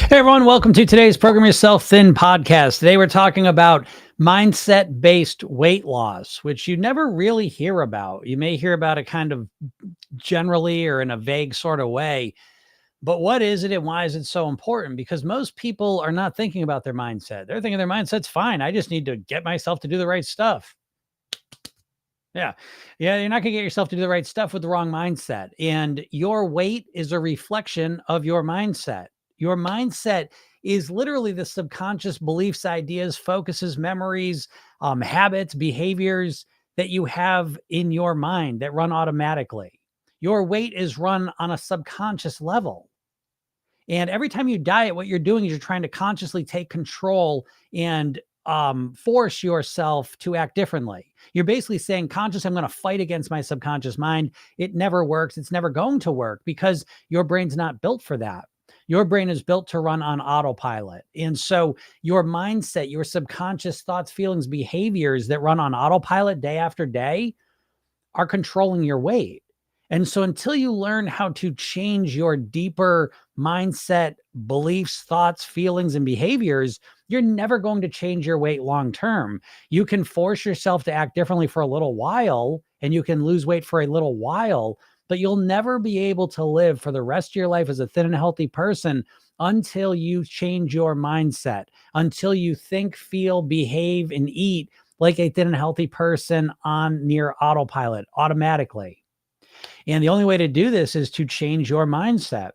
Hey everyone, welcome to today's Program Yourself Thin podcast. Today we're talking about mindset-based weight loss, which you never really hear about. You may hear about it kind of generally or in a vague sort of way, but what is it and why is it so important? Because most people are not thinking about their mindset. They're thinking their mindset's fine. I just need to get myself to do the right stuff. Yeah. Yeah. You're not going to get yourself to do the right stuff with the wrong mindset. And your weight is a reflection of your mindset. Your mindset is literally the subconscious beliefs, ideas, focuses, memories, habits, behaviors that you have in your mind that run automatically. Your weight is run on a subconscious level. And every time you diet, what you're doing is you're trying to consciously take control and force yourself to act differently. You're basically saying, conscious, I'm going to fight against my subconscious mind. It never works. It's never going to work because your brain's not built for that. Your brain is built to run on autopilot. And so your mindset, your subconscious thoughts, feelings, behaviors that run on autopilot day after day are controlling your weight. And so until you learn how to change your deeper mindset, beliefs, thoughts, feelings, and behaviors, you're never going to change your weight long term. You can force yourself to act differently for a little while and you can lose weight for a little while, but you'll never be able to live for the rest of your life as a thin and healthy person until you change your mindset, until you think, feel, behave, and eat like a thin and healthy person on near autopilot automatically. And the only way to do this is to change your mindset.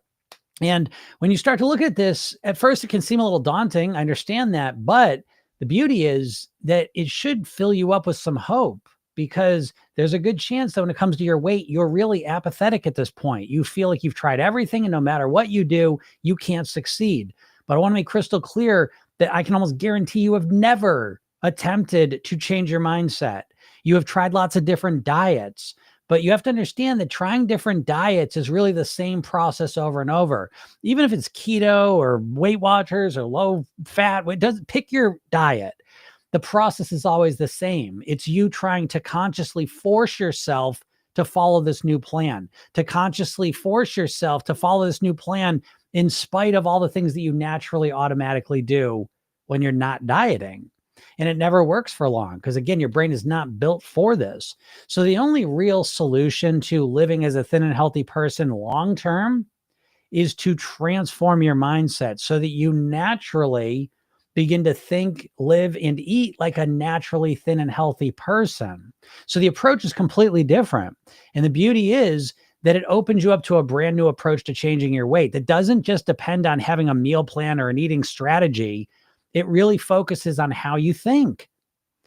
And when you start to look at this, at first it can seem a little daunting. I understand that. But the beauty is that it should fill you up with some hope because there's a good chance that when it comes to your weight, you're really apathetic at this point. You feel like you've tried everything and no matter what you do, you can't succeed. But I want to make crystal clear that I can almost guarantee you have never attempted to change your mindset. You have tried lots of different diets. But you have to understand that trying different diets is really the same process over and over. Even if it's keto or Weight Watchers or low fat, it doesn't pick your diet. The process is always the same. It's you trying to consciously force yourself to follow this new plan, to consciously force yourself to follow this new plan in spite of all the things that you naturally automatically do when you're not dieting. And it never works for long because, again, your brain is not built for this. So the only real solution to living as a thin and healthy person long term is to transform your mindset so that you naturally begin to think, live, and eat like a naturally thin and healthy person. So the approach is completely different. And the beauty is that it opens you up to a brand new approach to changing your weight that doesn't just depend on having a meal plan or an eating strategy. It really focuses on how you think,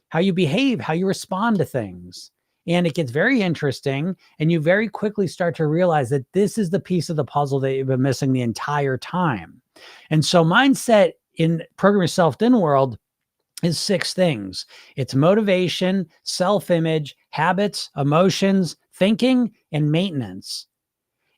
how you behave, how you respond to things. And it gets very interesting. And you very quickly start to realize that this is the piece of the puzzle that you've been missing the entire time. And so mindset in Program Yourself Thin world is 6 things. It's motivation, self-image, habits, emotions, thinking, and maintenance.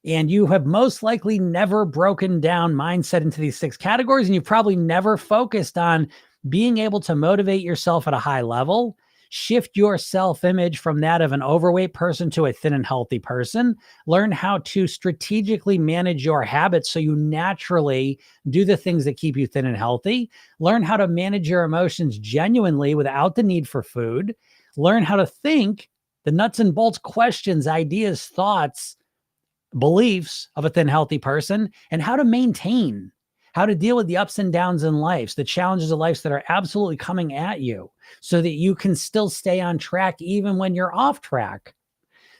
And you have most likely never broken down mindset into these 6 categories. And you've probably never focused on being able to motivate yourself at a high level, shift your self-image from that of an overweight person to a thin and healthy person, learn how to strategically manage your habits so you naturally do the things that keep you thin and healthy, learn how to manage your emotions genuinely without the need for food, learn how to think the nuts and bolts questions, ideas, thoughts, beliefs of a thin, healthy person, and how to maintain, how to deal with the ups and downs in life, the challenges of life that are absolutely coming at you so that you can still stay on track even when you're off track.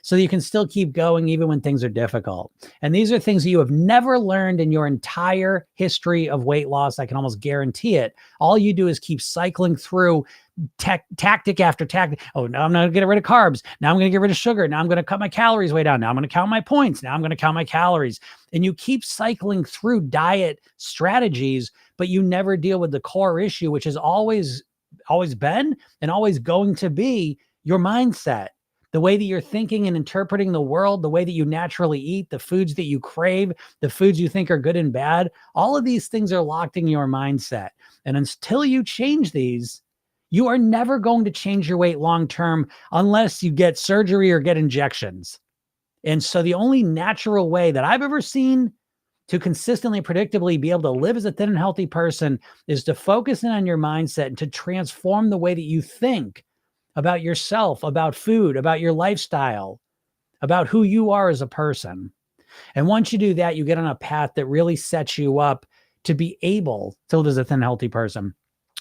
So that you can still keep going even when things are difficult. And these are things that you have never learned in your entire history of weight loss. I can almost guarantee it. All you do is keep cycling through tactic after tactic. Oh, now I'm going to get rid of carbs. Now I'm going to get rid of sugar. Now I'm going to cut my calories way down. Now I'm going to count my points. Now I'm going to count my calories. And you keep cycling through diet strategies, but you never deal with the core issue, which has always been and always going to be your mindset. The way that you're thinking and interpreting the world, the way that you naturally eat, the foods that you crave, the foods you think are good and bad, all of these things are locked in your mindset. And until you change these, you are never going to change your weight long-term unless you get surgery or get injections. And so the only natural way that I've ever seen to consistently, predictably be able to live as a thin and healthy person is to focus in on your mindset and to transform the way that you think about yourself, about food, about your lifestyle, about who you are as a person. And once you do that, you get on a path that really sets you up to be able to live as a thin, healthy person.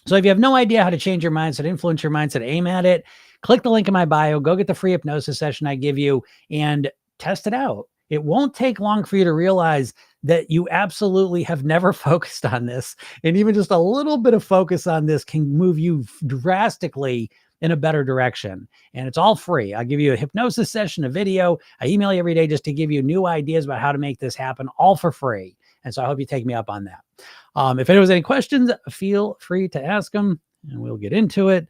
So if you have no idea how to change your mindset, influence your mindset, aim at it, click the link in my bio, go get the free hypnosis session I give you and test it out. It won't take long for you to realize that you absolutely have never focused on this. And even just a little bit of focus on this can move you drastically in a better direction. And it's all free. I'll give you a hypnosis session, a video. I email you every day just to give you new ideas about how to make this happen, all for free. And so I hope you take me up on that. If anyone has any questions, feel free to ask them and we'll get into it.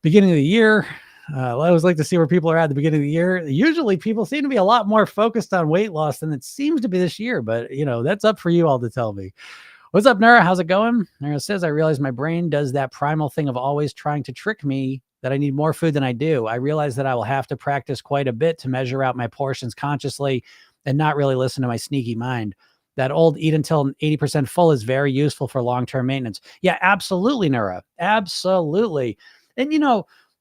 Beginning of the year, I always like to see where people are at the beginning of the year. Usually people seem to be a lot more focused on weight loss than it seems to be this year, but that's up for you all to tell me. What's up, Nara? How's it going? Nara says, I realize my brain does that primal thing of always trying to trick me that I need more food than I do. I realize that I will have to practice quite a bit to measure out my portions consciously and not really listen to my sneaky mind. That old eat until 80% full is very useful for long-term maintenance. Yeah, absolutely, Nara. Absolutely. And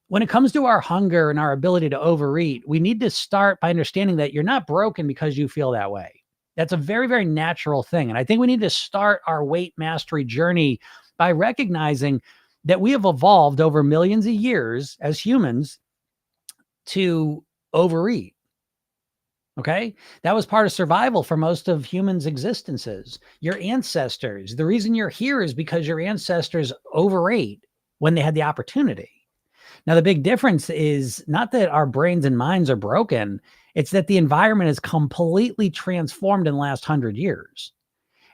when it comes to our hunger and our ability to overeat, we need to start by understanding that you're not broken because you feel that way. That's a very, very natural thing. And I think we need to start our weight mastery journey by recognizing that we have evolved over millions of years as humans to overeat. Okay. That was part of survival for most of humans' existences. Your ancestors, the reason you're here is because your ancestors overate when they had the opportunity. Now, the big difference is not that our brains and minds are broken. It's that the environment is completely transformed in the last 100 years.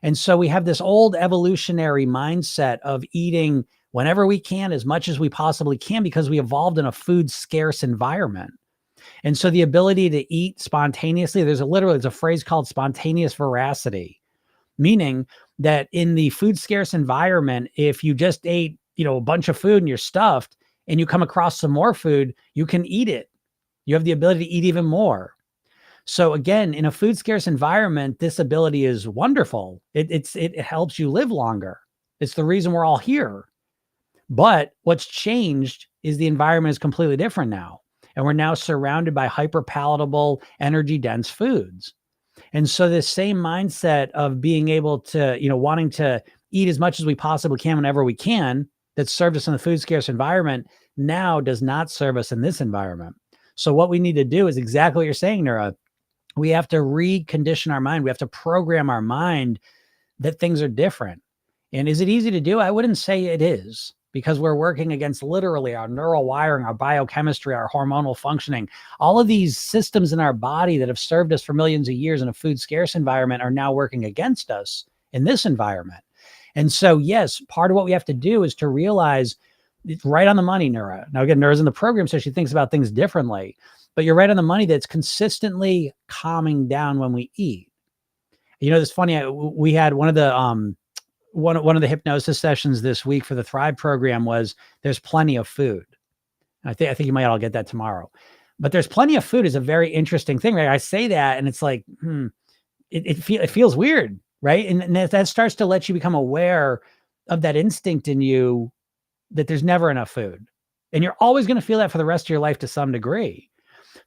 And so we have this old evolutionary mindset of eating whenever we can, as much as we possibly can, because we evolved in a food scarce environment. And so the ability to eat spontaneously, there's a phrase called spontaneous voracity, meaning that in the food scarce environment, if you just ate, a bunch of food and you're stuffed and you come across some more food, you can eat it. You have the ability to eat even more. So again, in a food scarce environment, this ability is wonderful. It helps you live longer. It's the reason we're all here. But what's changed is the environment is completely different now. And we're now surrounded by hyper palatable, energy dense foods. And so this same mindset of being able to, wanting to eat as much as we possibly can whenever we can, that served us in the food scarce environment, now does not serve us in this environment. So what we need to do is exactly what you're saying, Nora. We have to recondition our mind. We have to program our mind that things are different. And is it easy to do? I wouldn't say it is, because we're working against literally our neural wiring, our biochemistry, our hormonal functioning. All of these systems in our body that have served us for millions of years in a food scarce environment are now working against us in this environment. And so, yes, part of what we have to do is to realize it's right on the money, Nura. Now, again, Nura's in the program, so she thinks about things differently. But you're right on the money that's consistently calming down when we eat. It's funny. We had one of the one of the hypnosis sessions this week for the Thrive program was there's plenty of food. I think you might all get that tomorrow. But there's plenty of food is a very interesting thing, right? I say that and it's like, it feels weird, right? And that starts to let you become aware of that instinct in you that there's never enough food. And you're always going to feel that for the rest of your life to some degree.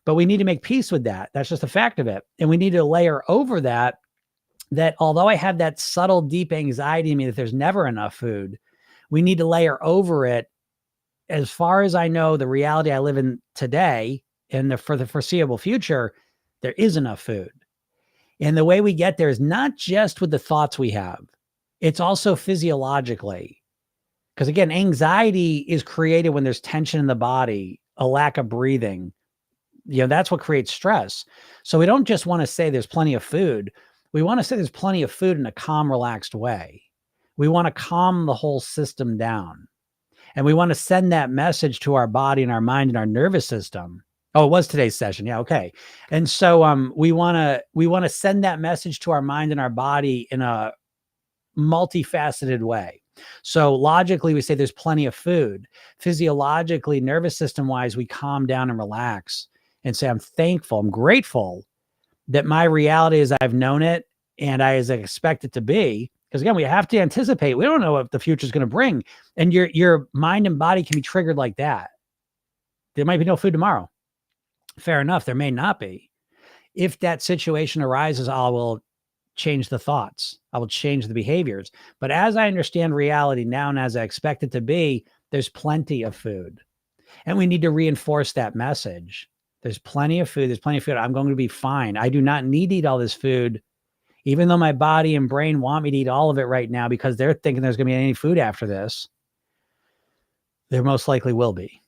But we need to make peace with that. That's just a fact of it. And we need to layer over that although I have that subtle, deep anxiety in me that there's never enough food, we need to layer over it. As far as I know, the reality I live in today and for the foreseeable future, there is enough food. And the way we get there is not just with the thoughts we have, it's also physiologically. Because again, anxiety is created when there's tension in the body, a lack of breathing. That's what creates stress. So we don't just want to say there's plenty of food. We want to say there's plenty of food in a calm, relaxed way. We want to calm the whole system down. And we want to send that message to our body and our mind and our nervous system. Oh, it was today's session. Yeah. Okay. And so we want to send that message to our mind and our body in a multifaceted way. So logically, we say there's plenty of food. Physiologically, nervous system wise, we calm down and relax and say, I'm thankful, I'm grateful that my reality as I've known it and as I expect it to be. Because again, we have to anticipate. We don't know what the future is going to bring. And your mind and body can be triggered like that. There might be no food tomorrow. Fair enough. There may not be. If that situation arises, I will change the thoughts. I will change the behaviors. But as I understand reality now and as I expect it to be, there's plenty of food. And we need to reinforce that message. There's plenty of food. There's plenty of food. I'm going to be fine. I do not need to eat all this food, even though my body and brain want me to eat all of it right now because they're thinking there's going to be any food after this. There most likely will be.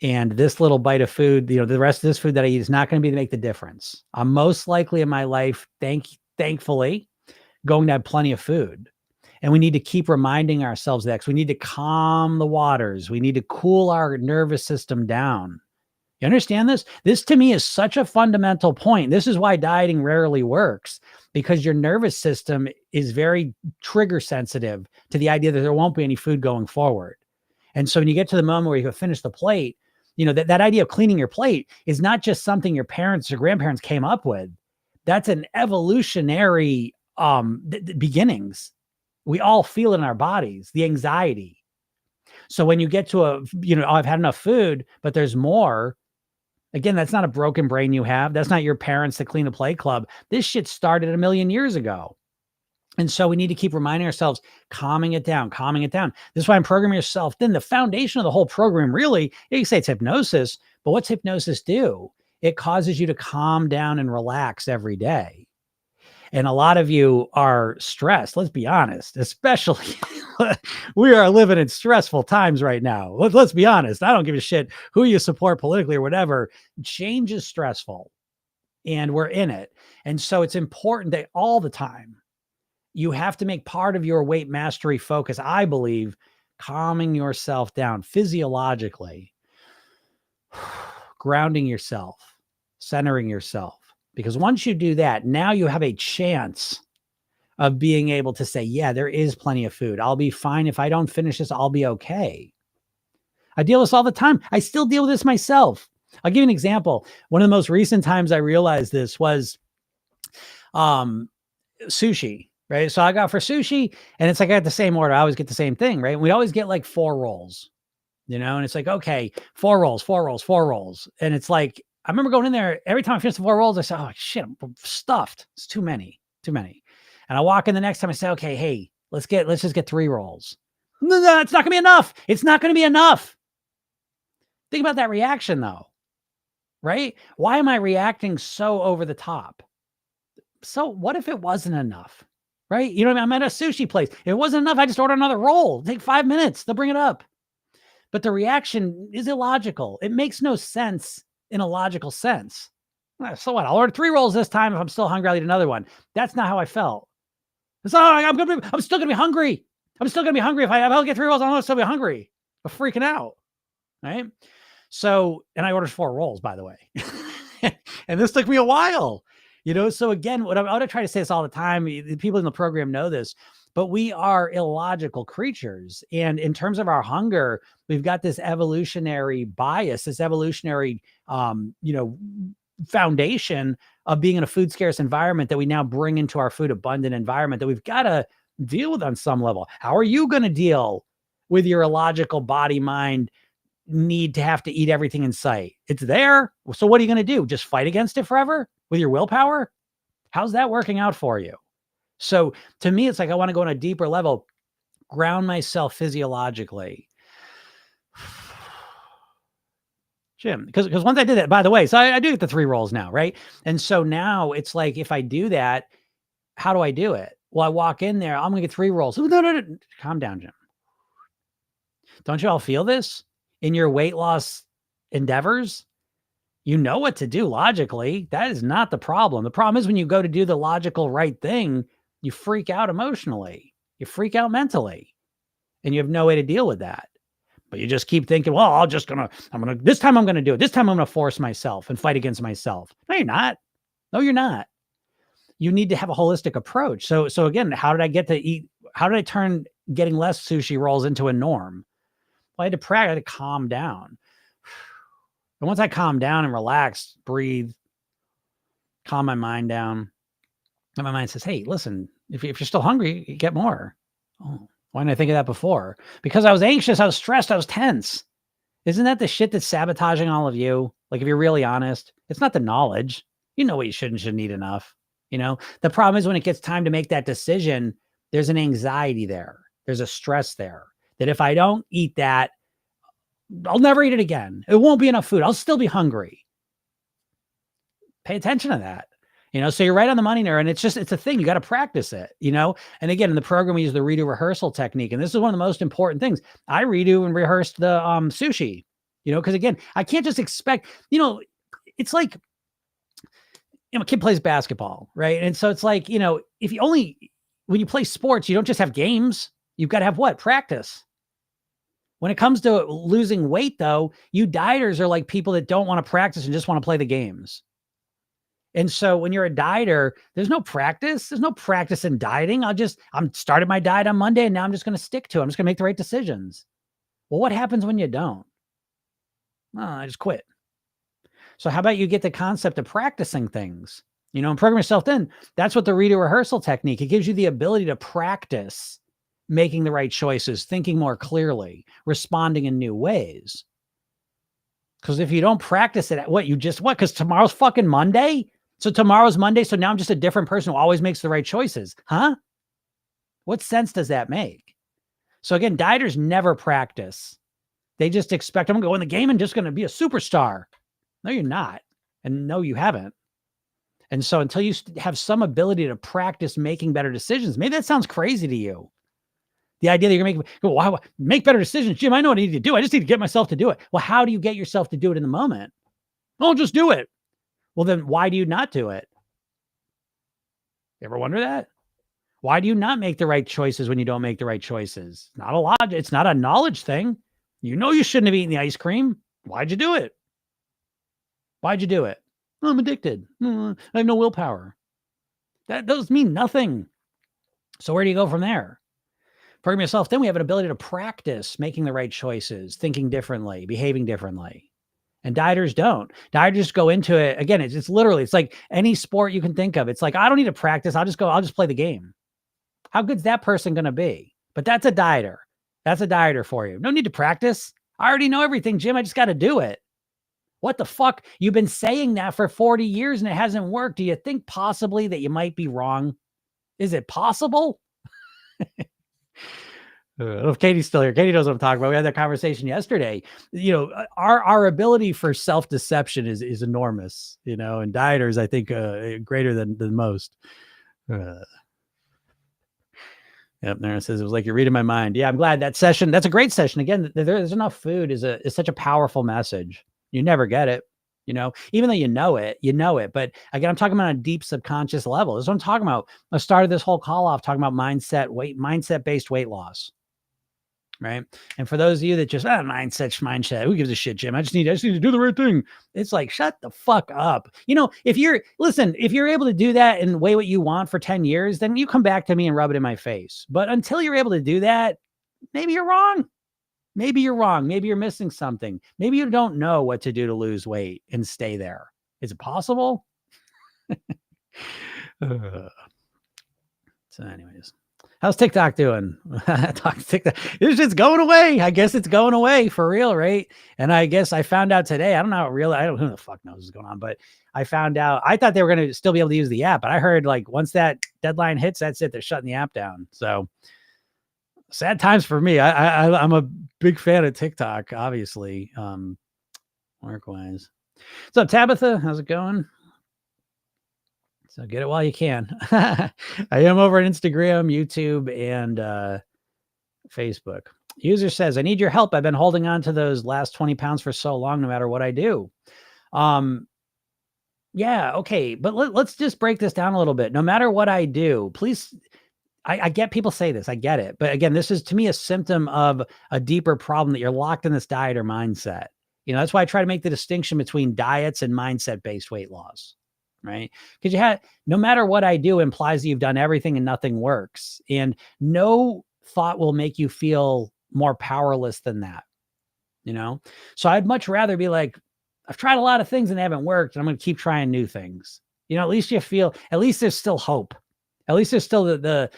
And this little bite of food, the rest of this food that I eat is not going to be to make the difference. I'm most likely in my life, thankfully, going to have plenty of food. And we need to keep reminding ourselves that, because we need to calm the waters. We need to cool our nervous system down. You understand this? This to me is such a fundamental point. This is why dieting rarely works, because your nervous system is very trigger sensitive to the idea that there won't be any food going forward. And so when you get to the moment where you can finish the plate, that idea of cleaning your plate is not just something your parents or grandparents came up with. That's an evolutionary beginnings. We all feel it in our bodies, the anxiety. So when you get to I've had enough food, but there's more. Again, that's not a broken brain you have. That's not your parents that clean the plate club. This shit started 1 million years ago. And so we need to keep reminding ourselves, calming it down. This is why I'm programming yourself. Then the foundation of the whole program, really, you can say it's hypnosis, but what's hypnosis do? It causes you to calm down and relax every day. And a lot of you are stressed. Let's be honest, especially we are living in stressful times right now. Let's be honest. I don't give a shit who you support politically or whatever. Change is stressful and we're in it. And so it's important that all the time you have to make part of your weight mastery focus, I believe, calming yourself down physiologically, grounding yourself, centering yourself. Because once you do that, now you have a chance of being able to say, yeah, there is plenty of food. I'll be fine. If I don't finish this, I'll be okay. I deal with this all the time. I still deal with this myself. I'll give you an example. One of the most recent times I realized this was sushi, right? So I got for sushi and it's like I got the same order. I always get the same thing, right? We always get like 4 rolls, and it's like, okay, 4 rolls. And it's like, I remember going in there every time I finished the 4 rolls, I said, oh shit, I'm stuffed. It's too many. And I walk in the next time I say, okay, hey, let's just get 3 rolls. No, it's not going to be enough. It's not going to be enough. Think about that reaction though, right? Why am I reacting so over the top? So what if it wasn't enough, right? You know what I mean? I'm at a sushi place. If it wasn't enough, I just order another roll. It'll take 5 minutes. They'll bring it up. But the reaction is illogical. It makes no sense in a logical sense. So what? I'll order 3 rolls this time. If I'm still hungry, I'll eat another one. That's not how I felt. It's I'm still gonna be hungry. I'm still gonna be hungry. If I don't get 3 rolls, I'm still be hungry. I'm freaking out. Right. So, and I ordered 4 rolls, by the way. And this took me a while. So again, what I'm going to try to say this all the time, the people in the program know this, but we are illogical creatures. And in terms of our hunger, we've got this evolutionary bias, this evolutionary, foundation of being in a food scarce environment that we now bring into our food abundant environment that we've got to deal with on some level. How are you going to deal with your illogical body mind need to have to eat everything in sight? It's there. So what are you going to do? Just fight against it forever with your willpower? How's that working out for you? So to me, it's like, I want to go on a deeper level, ground myself physiologically. Jim, because once I did that, by the way, so I do get the 3 rolls now, right? And so now it's like, if I do that, how do I do it? Well, I walk in there, I'm going to get 3 rolls. No. Calm down, Jim. Don't you all feel this in your weight loss endeavors? You know what to do logically. That is not the problem. The problem is when you go to do the logical right thing, you freak out emotionally, you freak out mentally, and you have no way to deal with that. But you just keep thinking, well, this time I'm going to do it. This time I'm going to force myself and fight against myself. No, you're not. No, you're not. You need to have a holistic approach. So again, how did I get to eat? How did I turn getting less sushi rolls into a norm? Well, I had to practice, I had to calm down. And once I calm down and relax, breathe, calm my mind down, And my mind says, hey, listen, if you're still hungry, you get more. Oh, why didn't I think of that before? Because I was anxious, I was stressed, I was tense. Isn't that the shit that's sabotaging all of you? Like, if you're really honest, it's not the knowledge. You know what you should and shouldn't eat enough. The problem is when it gets time to make that decision, there's an anxiety there. There's a stress there that if I don't eat that, I'll never eat it again. It won't be enough food. I'll still be hungry. Pay attention to that. So you're right on the money there. And it's a thing. You got to practice it, And again, in the program, we use the redo rehearsal technique. And this is one of the most important things. I redo and rehearsed the sushi, because again, I can't just expect, it's like, a kid plays basketball, right? And so it's like, if you when you play sports, you don't just have games. You've got to have what? Practice. When it comes to losing weight, though, you dieters are like people that don't want to practice and just want to play the games. And so when you're a dieter, there's no practice. There's no practice in dieting. I'm started my diet on Monday and now I'm just going to stick to it. I'm just going to make the right decisions. Well, what happens when you don't? Oh, I just quit. So how about you get the concept of practicing things, and program yourself in. That's what the redo rehearsal technique, it gives you the ability to practice making the right choices, thinking more clearly, responding in new ways. Because if you don't practice it, because tomorrow's fucking Monday. So tomorrow's Monday. So now I'm just a different person who always makes the right choices. Huh? What sense does that make? So again, dieters never practice. They just expect I'm going to go in the game and just going to be a superstar. No, you're not. And no, you haven't. And so until you have some ability to practice making better decisions, maybe that sounds crazy to you. The idea that you're going to make better decisions. Jim, I know what I need to do. I just need to get myself to do it. Well, how do you get yourself to do it in the moment? Oh, just do it. Well, then why do you not do it? You ever wonder that? Why do you not make the right choices when you don't make the right choices? Not a logic. It's not a knowledge thing. You shouldn't have eaten the ice cream. Why'd you do it? Why'd you do it? I'm addicted. I have no willpower. Those mean nothing. So where do you go from there? Program yourself. Then we have an ability to practice making the right choices, thinking differently, behaving differently. And dieters don't. Dieters just go into it. Again, it's literally, it's like any sport you can think of. It's like, I don't need to practice. I'll just play the game. How good's that person going to be? But that's a dieter. That's a dieter for you. No need to practice. I already know everything, Jim. I just got to do it. What the fuck? You've been saying that for 40 years and it hasn't worked. Do you think possibly that you might be wrong? Is it possible? If Katie's still here, Katie knows what I'm talking about. We had that conversation yesterday. Our ability for self-deception is enormous, and dieters, I think, greater than most. Yep, there it says it was like you're reading my mind. Yeah, I'm glad that session. That's a great session. Again, there's enough food is such a powerful message. You never get it, even though you know it. But again, I'm talking about a deep subconscious level. This is what I'm talking about. I started this whole call off talking about mindset-based weight loss. Right. And for those of you that just mindset, who gives a shit, Jim? I just need to do the right thing. It's like, shut the fuck up. If you're able to do that and weigh what you want for 10 years, then you come back to me and rub it in my face. But until you're able to do that, maybe you're wrong. Maybe you're wrong. Maybe you're missing something. Maybe you don't know what to do to lose weight and stay there. Is it possible? So anyways. How's TikTok doing? TikTok. It's just going away. I guess it's going away for real, right? And I guess I found out today. I don't know who the fuck knows what's going on, but I found out. I thought they were going to still be able to use the app, but I heard like once that deadline hits, that's it. They're shutting the app down. So sad times for me. I'm a big fan of TikTok, obviously. Work-wise. What's up, Tabitha? How's it going? So get it while you can. I am over on Instagram, YouTube, and Facebook. User says, I need your help. I've been holding on to those last 20 pounds for so long, no matter what I do. Yeah, okay. But let's just break this down a little bit. No matter what I do, please, I get people say this. I get it. But again, this is to me a symptom of a deeper problem that you're locked in this diet or mindset. That's why I try to make the distinction between diets and mindset-based weight loss. Right? Because no matter what I do implies that you've done everything and nothing works. And no thought will make you feel more powerless than that. So I'd much rather be like, I've tried a lot of things and they haven't worked. And I'm going to keep trying new things. At least there's still hope. At least there's still the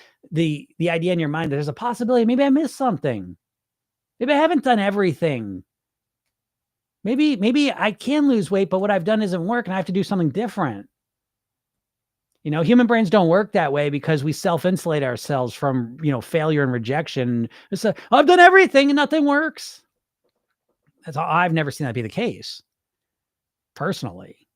idea in your mind that there's a possibility. Maybe I missed something. Maybe I haven't done everything. Maybe I can lose weight, but what I've done isn't work and I have to do something different. Human brains don't work that way because we self-insulate ourselves from, failure and rejection. It's I've done everything and nothing works. That's all. I've never seen that be the case personally,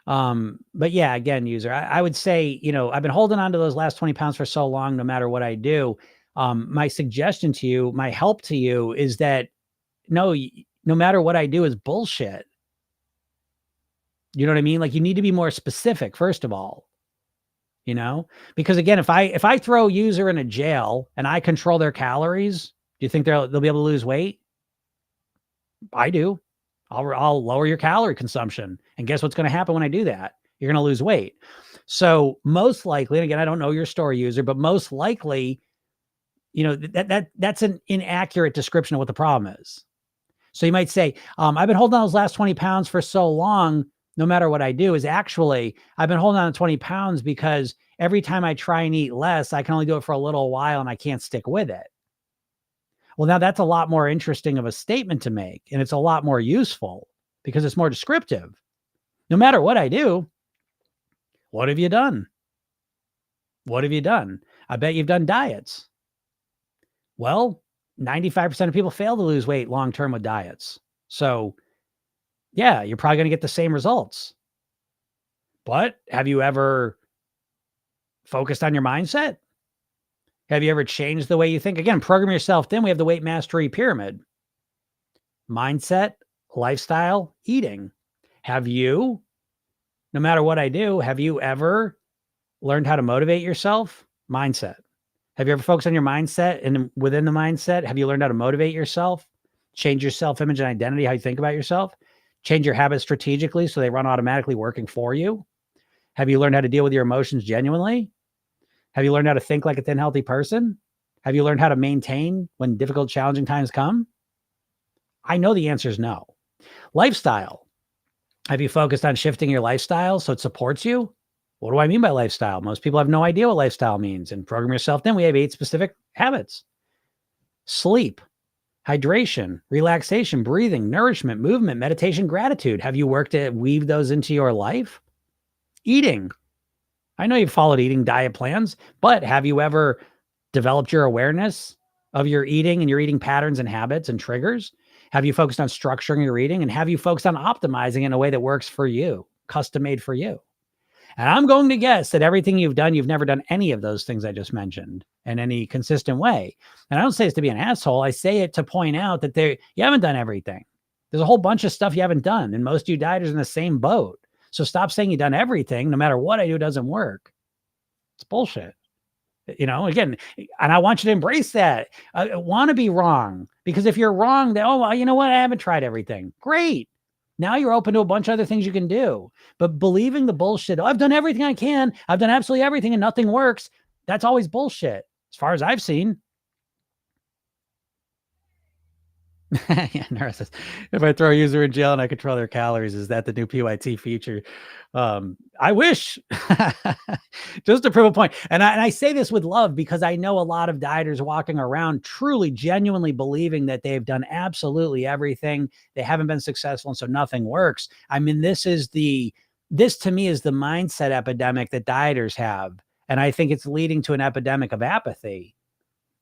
But yeah, again, user, I would say, I've been holding on to those last 20 pounds for so long, no matter what I do. My suggestion to you, my help to you is that no matter what I do is bullshit. You know what I mean? Like, you need to be more specific, first of all, because again, if I throw a user in a jail and I control their calories, do you think they'll be able to lose weight? I do. I'll lower your calorie consumption. And guess what's going to happen when I do that? You're going to lose weight. So most likely, and again, I don't know your story, user, but most likely, that's an inaccurate description of what the problem is. So you might say, I've been holding on those last 20 pounds for so long, no matter what I do, is actually, I've been holding on to 20 pounds because every time I try and eat less, I can only do it for a little while and I can't stick with it. Well, now that's a lot more interesting of a statement to make, and it's a lot more useful because it's more descriptive. No matter what I do, what have you done? What have you done? I bet you've done diets. Well, 95% of people fail to lose weight long-term with diets. So yeah, you're probably going to get the same results. But have you ever focused on your mindset? Have you ever changed the way you think? Again, program yourself. Then we have the weight mastery pyramid. Mindset, lifestyle, eating. Have you, no matter what I do, have you ever learned how to motivate yourself? Mindset. Have you ever focused on your mindset? And within the mindset, have you learned how to motivate yourself? Change your self-image and identity, how you think about yourself? Change your habits strategically so they run automatically working for you? Have you learned how to deal with your emotions genuinely? Have you learned how to think like a thin, healthy person? Have you learned how to maintain when difficult, challenging times come? I know the answer is no. Lifestyle. Have you focused on shifting your lifestyle so it supports you? What do I mean by lifestyle? Most people have no idea what lifestyle means. And Program Yourself Then, we have 8 specific habits. Sleep, hydration, relaxation, breathing, nourishment, movement, meditation, gratitude. Have you worked to weave those into your life? Eating. I know you've followed eating diet plans, but have you ever developed your awareness of your eating and your eating patterns and habits and triggers? Have you focused on structuring your eating? And have you focused on optimizing in a way that works for you, custom made for you? And I'm going to guess that everything you've done, you've never done any of those things I just mentioned in any consistent way. And I don't say this to be an asshole. I say it to point out that you haven't done everything. There's a whole bunch of stuff you haven't done. And most of you dieters are in the same boat. So stop saying you've done everything. No matter what I do, it doesn't work. It's bullshit. Again, and I want you to embrace that. I want to be wrong, because if you're wrong, then, well, you know what? I haven't tried everything. Great. Now you're open to a bunch of other things you can do. But believing the bullshit, I've done everything I can. I've done absolutely everything and nothing works. That's always bullshit, as far as I've seen. Yeah, Nurse, if I throw a user in jail and I control their calories, is that the new PYT feature? I wish. Just to prove a point. And I say this with love, because I know a lot of dieters walking around truly, genuinely believing that they've done absolutely everything. They haven't been successful, and so nothing works. I mean, this to me is the mindset epidemic that dieters have. And I think it's leading to an epidemic of apathy,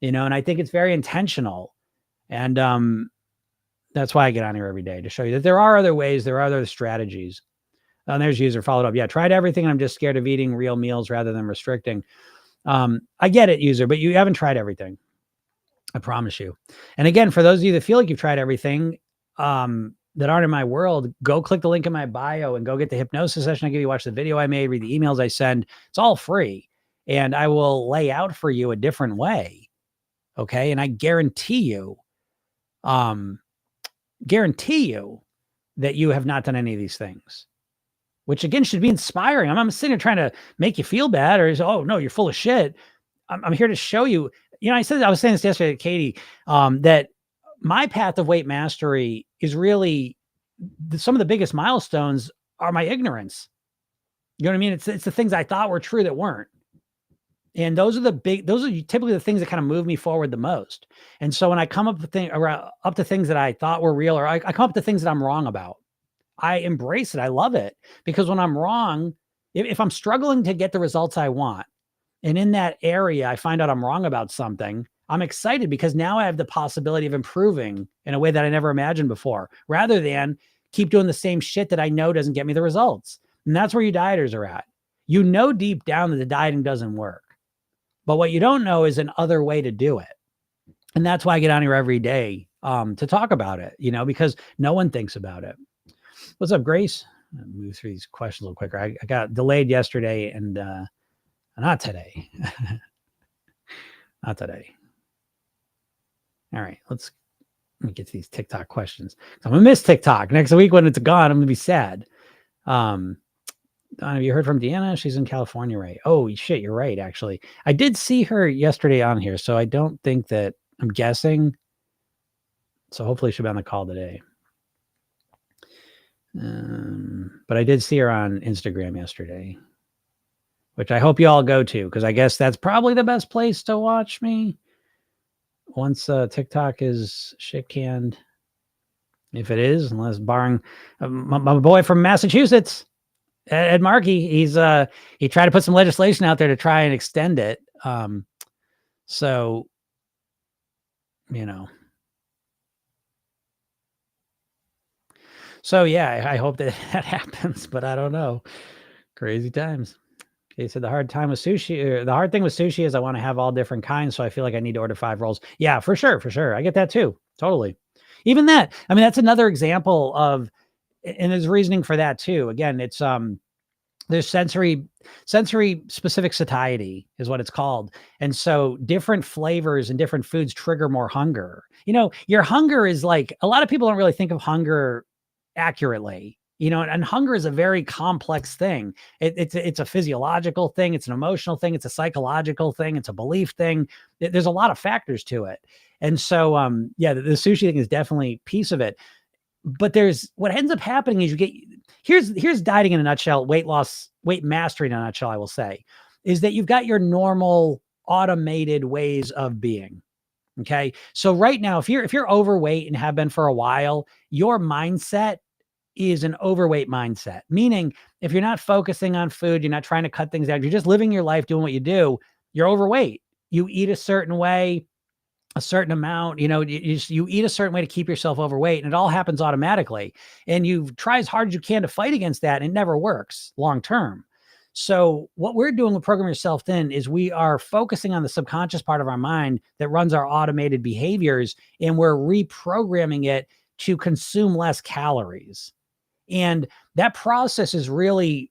and I think it's very intentional. And that's why I get on here every day, to show you that there are other ways, there are other strategies. And there's user followed up. Yeah, tried everything. I'm just scared of eating real meals rather than restricting. I get it, user, but you haven't tried everything. I promise you. And again, for those of you that feel like you've tried everything that aren't in my world, go click the link in my bio and go get the hypnosis session I give you, watch the video I made, read the emails I send. It's all free. And I will lay out for you a different way. Okay. And I guarantee you that you have not done any of these things, which again should be inspiring. I'm not sitting here trying to make you feel bad or say, oh no, you're full of shit. I'm here to show you. I was saying this yesterday to Katie, that my path of weight mastery is really some of the biggest milestones are my ignorance. You know what I mean? It's the things I thought were true that weren't. And those are typically the things that kind of move me forward the most. And so when I come up to things that I thought were real, or I come up to things that I'm wrong about, I embrace it. I love it, because when I'm wrong, if I'm struggling to get the results I want, and in that area, I find out I'm wrong about something, I'm excited because now I have the possibility of improving in a way that I never imagined before, rather than keep doing the same shit that I know doesn't get me the results. And that's where you dieters are at. You know deep down that the dieting doesn't work. But what you don't know is another way to do it. And that's why I get on here every day to talk about it, because no one thinks about it. What's up, Grace? I'll move through these questions a little quicker. I got delayed yesterday and not today. Not today. All right, let me get to these TikTok questions. I'm going to miss TikTok. Next week when it's gone, I'm going to be sad. Have you heard from Deanna? She's in California, right? Oh, shit, you're right, actually. I did see her yesterday on here, so I don't think that, I'm guessing. So hopefully she'll be on the call today. But I did see her on Instagram yesterday, which I hope you all go to, because I guess that's probably the best place to watch me once TikTok is shit canned. If it is, unless barring my boy from Massachusetts, Ed Markey, he tried to put some legislation out there to try and extend it. So, So yeah, I hope that happens, but I don't know. Crazy times. Okay, so the hard thing with sushi is I want to have all different kinds, so I feel like I need to order 5 rolls. Yeah, for sure. I get that too. Totally. Even that. I mean, that's another example of, and there's reasoning for that too. Again, it's there's sensory specific satiety is what it's called. And so different flavors and different foods trigger more hunger. Your hunger is like, a lot of people don't really think of hunger accurately, and hunger is a very complex thing. It's a physiological thing. It's an emotional thing. It's a psychological thing. It's a belief thing. There's a lot of factors to it. And so, the sushi thing is definitely a piece of it. But what ends up happening is here's dieting in a nutshell, weight loss, weight mastery in a nutshell, I will say, is that you've got your normal automated ways of being. Okay. So right now, if you're overweight and have been for a while, your mindset is an overweight mindset. Meaning, if you're not focusing on food, you're not trying to cut things out, you're just living your life doing what you do, you're overweight. You eat a certain way, a certain amount, you eat a certain way to keep yourself overweight, and it all happens automatically. And you try as hard as you can to fight against that, and it never works long term. So what we're doing with Program Yourself Thin is we are focusing on the subconscious part of our mind that runs our automated behaviors, and we're reprogramming it to consume less calories. And that process is really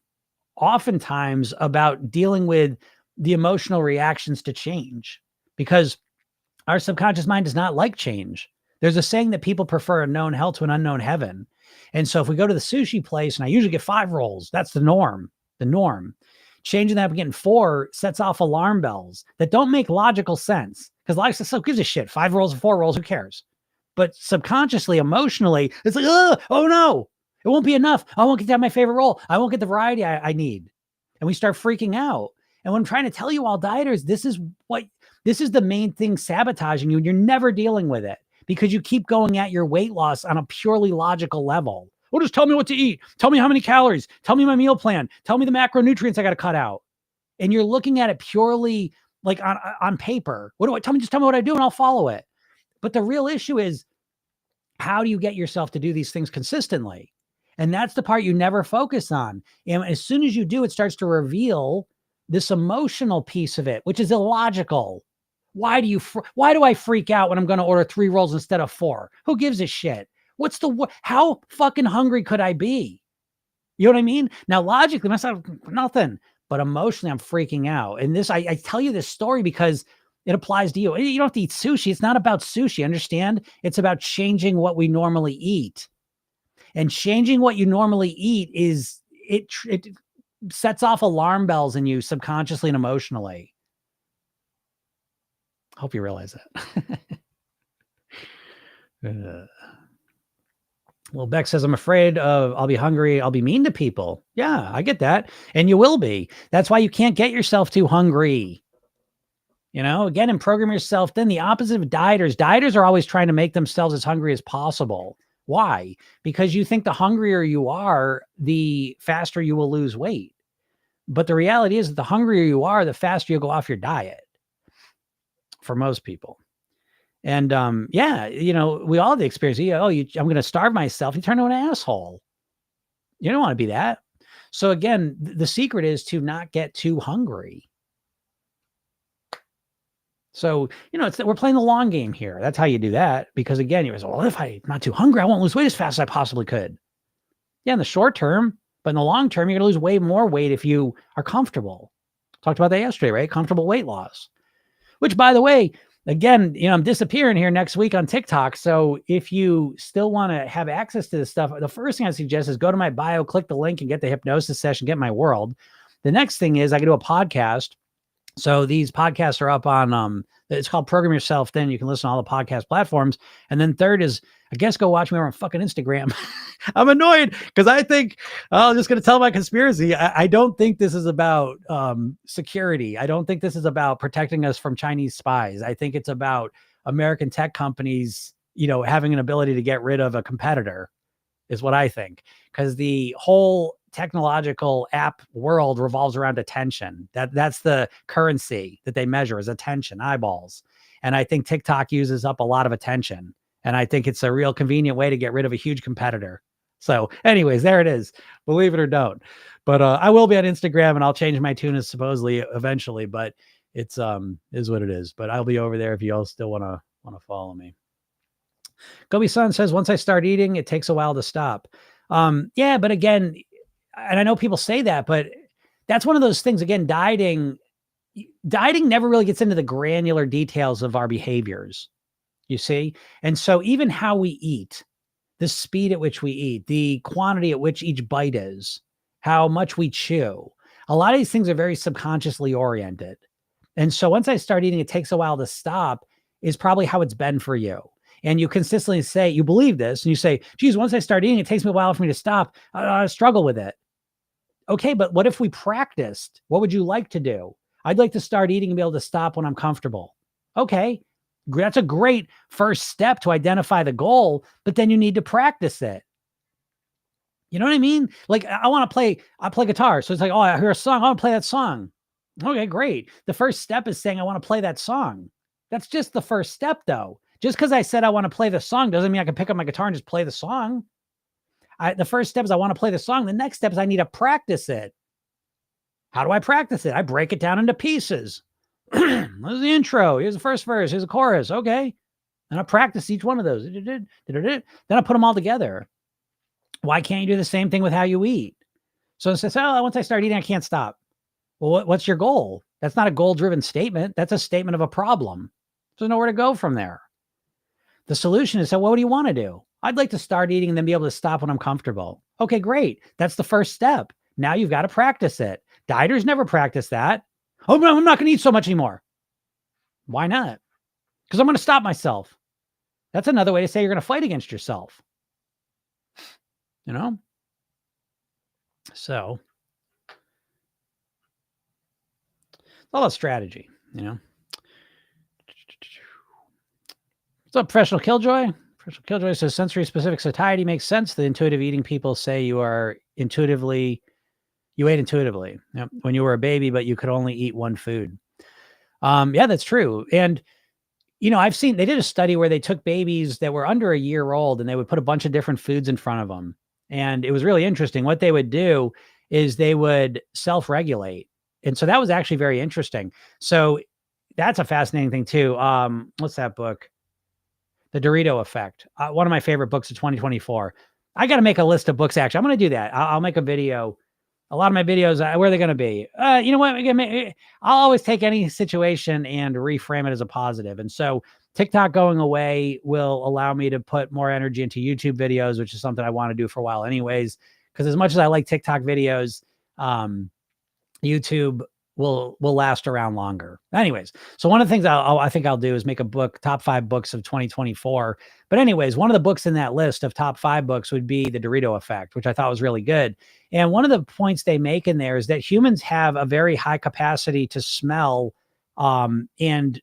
oftentimes about dealing with the emotional reactions to change, because our subconscious mind does not like change. There's a saying that people prefer a known hell to an unknown heaven. And so if we go to the sushi place, and I usually get 5 rolls, that's the norm. Changing that, getting 4 sets off alarm bells that don't make logical sense, because life says, so gives a shit. 5 rolls, 4 rolls, who cares? But subconsciously, emotionally, it's like, oh no, it won't be enough. I won't get to have my favorite roll. I won't get the variety I need. And we start freaking out. And what I'm trying to tell you all dieters, this is the main thing sabotaging you. And you're never dealing with it because you keep going at your weight loss on a purely logical level. Well, just tell me what to eat. Tell me how many calories. Tell me my meal plan. Tell me the macronutrients I got to cut out. And you're looking at it purely like on paper. Just tell me what I do and I'll follow it. But the real issue is, how do you get yourself to do these things consistently? And that's the part you never focus on. And as soon as you do, it starts to reveal this emotional piece of it, which is illogical. Why do I freak out when I'm going to order 3 rolls instead of 4? Who gives a shit? How fucking hungry could I be? You know what I mean? Now, logically, myself, nothing, but emotionally, I'm freaking out. And I tell you this story because it applies to you. You don't have to eat sushi. It's not about sushi. Understand? It's about changing what we normally eat. And changing what you normally eat it sets off alarm bells in you subconsciously and emotionally. Hope you realize that. Well, Beck says, I'm afraid of I'll be hungry. I'll be mean to people. Yeah, I get that. And you will be. That's why you can't get yourself too hungry. Again, and program yourself. Then the opposite of dieters. Dieters are always trying to make themselves as hungry as possible. Why? Because you think the hungrier you are, the faster you will lose weight. But the reality is that the hungrier you are, the faster you'll go off your diet for most people. And we all have the experience. I'm going to starve myself. You turn into an asshole. You don't want to be that. So again, the secret is to not get too hungry. So, we're playing the long game here. That's how you do that. Because again, you're well, if I'm not too hungry, I won't lose weight as fast as I possibly could. Yeah, in the short term, but in the long term, you're going to lose way more weight if you are comfortable. Talked about that yesterday, right? Comfortable weight loss. Which, by the way, again, I'm disappearing here next week on TikTok. So if you still want to have access to this stuff, the first thing I suggest is go to my bio, click the link and get the hypnosis session, get my world. The next thing is I can do a podcast. So these podcasts are up on, it's called Program Yourself. Then you can listen to all the podcast platforms. And then third is, I guess, go watch me over on fucking Instagram. I'm annoyed because I think, I'm just going to tell my conspiracy. I don't think this is about security. I don't think this is about protecting us from Chinese spies. I think it's about American tech companies, having an ability to get rid of a competitor is what I think. Because the whole technological app world revolves around attention. That's the currency that they measure is attention, eyeballs. And I think TikTok uses up a lot of attention. And I think it's a real convenient way to get rid of a huge competitor. So anyways, there it is. Believe it or don't. But I will be on Instagram and I'll change my tunas supposedly eventually, but it's is what it is. But I'll be over there if you all still want to follow me. Gobi Sun says, once I start eating, it takes a while to stop. Yeah, but again, and I know people say that, but that's one of those things. Again, dieting never really gets into the granular details of our behaviors, you see? And so even how we eat, the speed at which we eat, the quantity at which each bite is, how much we chew, a lot of these things are very subconsciously oriented. And so once I start eating, it takes a while to stop is probably how it's been for you. And you consistently say, you believe this, and you say, geez, once I start eating, it takes me a while for me to stop. I struggle with it. Okay, but what if we practiced? What would you like to do? I'd like to start eating and be able to stop when I'm comfortable. Okay, that's a great first step to identify the goal, but then you need to practice it. You know what I mean? Like I play guitar. So it's like, oh, I hear a song. I want to play that song. Okay, great. The first step is saying I want to play that song. That's just the first step though. Just because I said I want to play the song doesn't mean I can pick up my guitar and just play the song. The first step is I want to play the song. The next step is I need to practice it. How do I practice it? I break it down into pieces. There's the intro. Here's the first verse. Here's the chorus. Okay. And I practice each one of those. Then I put them all together. Why can't you do the same thing with how you eat? So it says, oh, once I start eating, I can't stop. Well, what's your goal? That's not a goal-driven statement. That's a statement of a problem. There's nowhere to go from there. The solution is, so what do you want to do? I'd like to start eating and then be able to stop when I'm comfortable. Okay, great. That's the first step. Now you've got to practice it. Dieters never practice that. Oh, no, I'm not going to eat so much anymore. Why not? Because I'm going to stop myself. That's another way to say you're going to fight against yourself. So it's all about strategy, What's up, Professional Killjoy? Professional Killjoy says sensory-specific satiety makes sense. The intuitive eating people say you ate intuitively. Yep. When you were a baby, but you could only eat one food. Yeah, that's true. And, I've seen, they did a study where they took babies that were under a year old and they would put a bunch of different foods in front of them. And it was really interesting. What they would do is they would self-regulate. And so that was actually very interesting. So that's a fascinating thing too. What's that book? The Dorito Effect. One of my favorite books of 2024. I got to make a list of books. Actually, I'm going to do that. I'll make a video. A lot of my videos, where are they going to be? You know what? I'll always take any situation and reframe it as a positive. And so TikTok going away will allow me to put more energy into YouTube videos, which is something I want to do for a while anyways. Because as much as I like TikTok videos, YouTube will last around longer. Anyways, so one of the things I think I'll do is make a book, top 5 books of 2024. But anyways, one of the books in that list of top 5 books would be The Dorito Effect, which I thought was really good. And one of the points they make in there is that humans have a very high capacity to smell and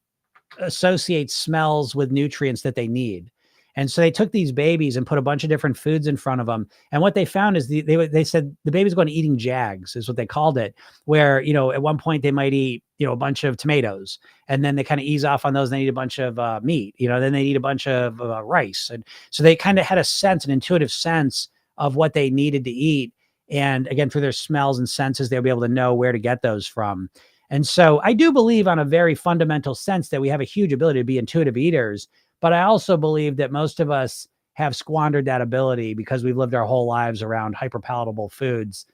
associate smells with nutrients that they need. And so they took these babies and put a bunch of different foods in front of them. And what they found is they said the baby's going to eating jags is what they called it, where, at one point they might eat, a bunch of tomatoes, and then they kind of ease off on those. And they eat a bunch of meat, then they eat a bunch of rice. And so they kind of had an intuitive sense of what they needed to eat. And again, through their smells and senses, they'll be able to know where to get those from. And so I do believe on a very fundamental sense that we have a huge ability to be intuitive eaters. But I also believe that most of us have squandered that ability because we've lived our whole lives around hyperpalatable foods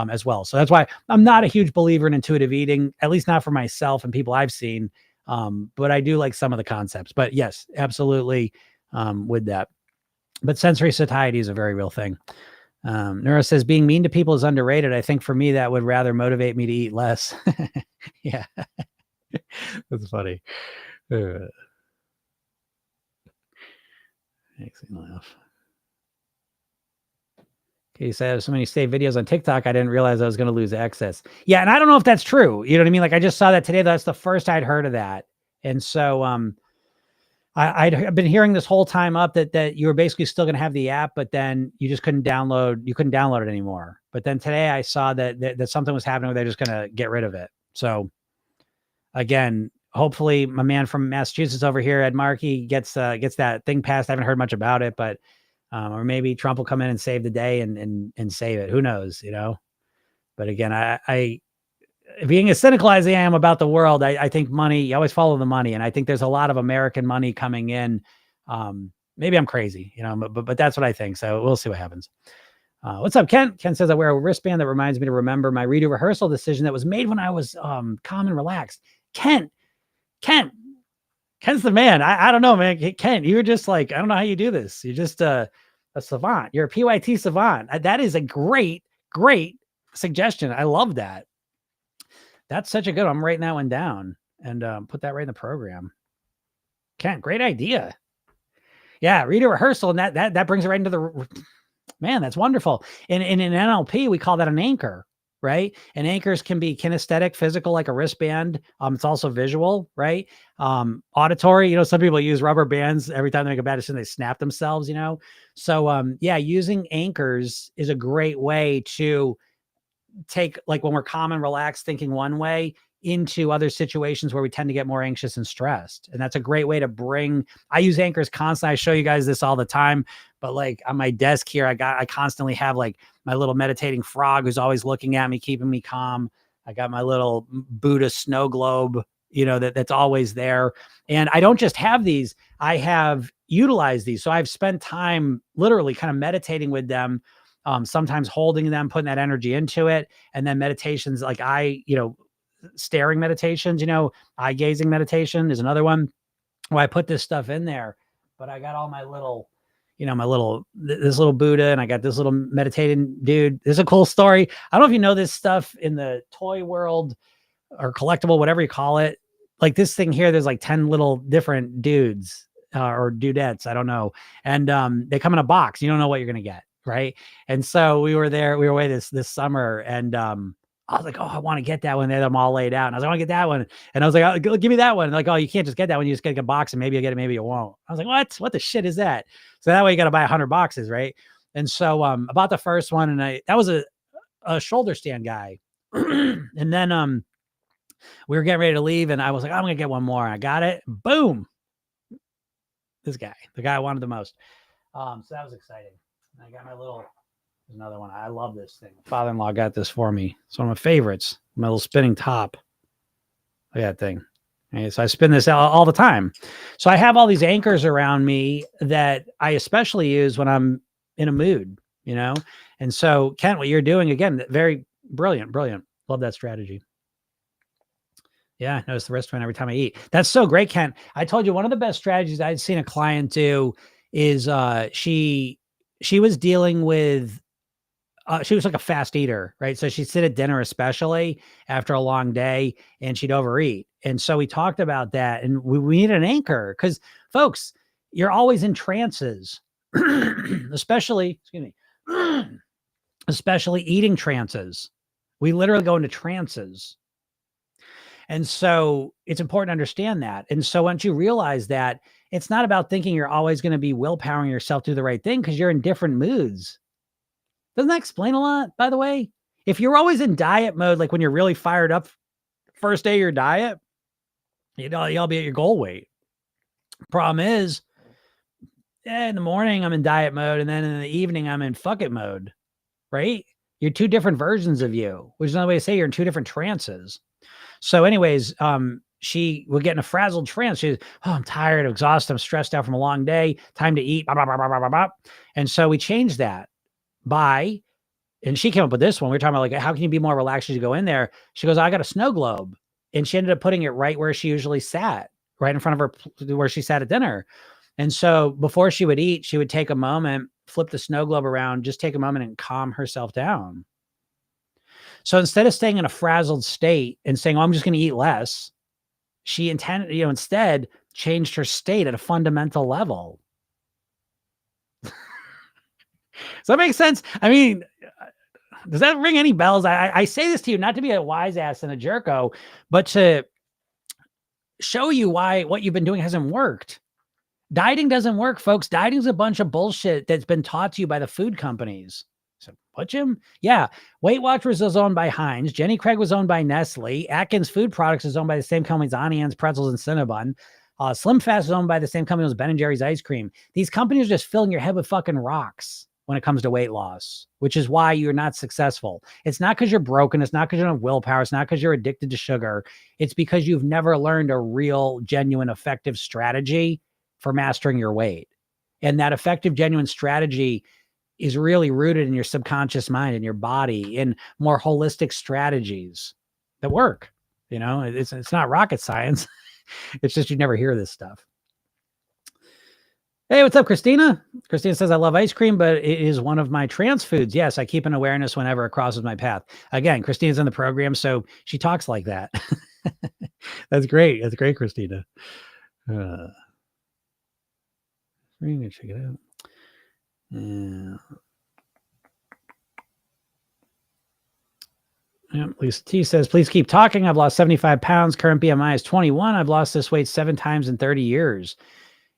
as well. So that's why I'm not a huge believer in intuitive eating, at least not for myself and people I've seen. But I do like some of the concepts. But yes, absolutely with that. But sensory satiety is a very real thing. Neuro says being mean to people is underrated. I think for me, that would rather motivate me to eat less. Yeah, that's funny. Makes me laugh. Okay, so I have so many saved videos on TikTok, I didn't realize I was going to lose access. Yeah, and I don't know if that's true. You know what I mean? Like I just saw that today. That's the first I'd heard of that. And so I've been hearing this whole time up that you were basically still going to have the app, but then you just couldn't download it anymore. But then today I saw that something was happening where they're just going to get rid of it. So again, hopefully my man from Massachusetts over here, Ed Markey, gets that thing passed. I haven't heard much about it, but or maybe Trump will come in and save the day and save it. Who knows, But again, I being as cynical as I am about the world, I think money, you always follow the money. And I think there's a lot of American money coming in. Maybe I'm crazy, but that's what I think. So we'll see what happens. What's up, Ken? Ken says I wear a wristband that reminds me to remember my redo rehearsal decision that was made when I was calm and relaxed. Ken's the man. I don't know, man. Ken, you're just like, I don't know how you do this. You're just a savant. You're a PYT savant. That is a great suggestion. I love that. That's such a good one. I'm writing that one down and put that right in the program. Ken, great idea. Yeah, redo rehearsal. And that brings it right into the, man, that's wonderful. And in NLP, we call that an anchor. Right. And anchors can be kinesthetic, physical, like a wristband. It's also visual, right? Auditory, some people use rubber bands every time they make a bad decision, they snap themselves, So, using anchors is a great way to take, like when we're calm and relaxed, thinking one way into other situations where we tend to get more anxious and stressed. And that's a great way to I use anchors constantly. I show you guys this all the time, but like on my desk here, I constantly have like my little meditating frog who's always looking at me, keeping me calm. I got my little Buddha snow globe, that's always there. And I don't just have these, I have utilized these. So I've spent time literally kind of meditating with them, sometimes holding them, putting that energy into it. And then meditations, like staring meditations, eye gazing meditation is another one where I put this stuff in there. But I got all my little, this little Buddha, and I got this little meditating dude. This is a cool story. I don't know if you know this stuff in the toy world or collectible, whatever you call it. Like this thing here, there's like 10 little different dudes or dudettes. I don't know. And they come in a box. You don't know what you're going to get. Right. And so we were away this summer, and I was like, oh, I want to get that one. They had them all laid out. And I was like, I want to get that one. And I was like, oh, give me that one. And like, oh, you can't just get that one. You just get a box and maybe you'll get it. Maybe you won't. I was like, what the shit is that? So that way you got to buy 100 boxes. Right. And so about the first one, and that was a shoulder stand guy. And then we were getting ready to leave, and I was like, I'm going to get one more. I got it. Boom. This guy, the guy I wanted the most. So that was exciting. And I got my little, there's another one. I love this thing. Father-in-law got this for me. It's one of my favorites. My little spinning top. Look at that thing. Okay, so I spin this out all the time. So I have all these anchors around me that I especially use when I'm in a mood, And so, Kent, what you're doing, again, very brilliant. Love that strategy. Yeah, notice the wristband every time I eat. That's so great, Kent. I told you one of the best strategies I'd seen a client do is she was dealing with she was like a fast eater, right? So she'd sit at dinner, especially after a long day, and she'd overeat. And so we talked about that, and we need an anchor because, folks, you're always in trances, especially, excuse me, especially eating trances. We literally go into trances. And so it's important to understand that. And so once you realize that, it's not about thinking you're always going to be willpowering yourself to do the right thing because you're in different moods. Doesn't that explain a lot, by the way? If you're always in diet mode, like when you're really fired up first day of your diet, you'll be at your goal weight. Problem is, in the morning, I'm in diet mode. And then in the evening, I'm in fuck it mode, right? You're two different versions of you, which is another way to say you're in two different trances. So anyways, she would get in a frazzled trance. She's, oh, I'm tired, exhausted, I'm stressed out from a long day, time to eat, blah, blah, blah, blah, blah, blah. And so we changed that by, and she came up with this one. We were talking about like, how can you be more relaxed as you go in there? She goes, I got a snow globe. And she ended up putting it right where she usually sat, right in front of her, where she sat at dinner. And so before she would eat, she would take a moment, flip the snow globe around, just take a moment and calm herself down. So instead of staying in a frazzled state and saying, oh, I'm just going to eat less, she instead changed her state at a fundamental level. Does that make sense? I mean, does that ring any bells? I say this to you not to be a wise ass and a jerko, but to show you why what you've been doing hasn't worked. Dieting doesn't work, folks. Dieting is a bunch of bullshit that's been taught to you by the food companies. So what, Jim? Yeah. Weight Watchers was owned by Heinz. Jenny Craig was owned by Nestle. Atkins Food Products is owned by the same companies, Onions, Pretzels, and Cinnabon. Slim Fast is owned by the same company as Ben & Jerry's ice cream. These companies are just filling your head with fucking rocks when it comes to weight loss, which is why you're not successful. It's not because you're broken. It's not because you don't have willpower. It's not because you're addicted to sugar. It's because you've never learned a real, genuine, effective strategy for mastering your weight. And that effective, genuine strategy is really rooted in your subconscious mind and your body, in more holistic strategies that work. It's not rocket science. It's just you never hear this stuff. Hey, what's up, Christina? Christina says, I love ice cream, but it is one of my trans foods. Yes, I keep an awareness whenever it crosses my path. Again, Christina's in the program, so she talks like that. That's great. That's great, Christina. We're going to check it out. Yeah. Lisa T says, please keep talking. I've lost 75 pounds. Current BMI is 21. I've lost this weight 7 times in 30 years.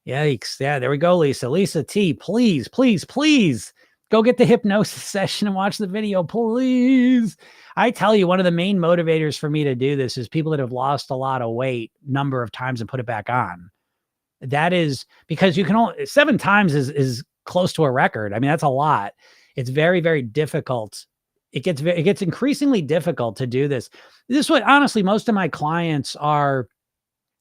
Yikes. Yeah, there we go, Lisa. Lisa T, please, please, please go get the hypnosis session and watch the video, please. I tell you, one of the main motivators for me to do this is people that have lost a lot of weight number of times and put it back on. That is because you can only 7 times is close to a record. I mean, that's a lot. It's very, very difficult. It gets increasingly difficult to do this. This way, honestly, most of my clients are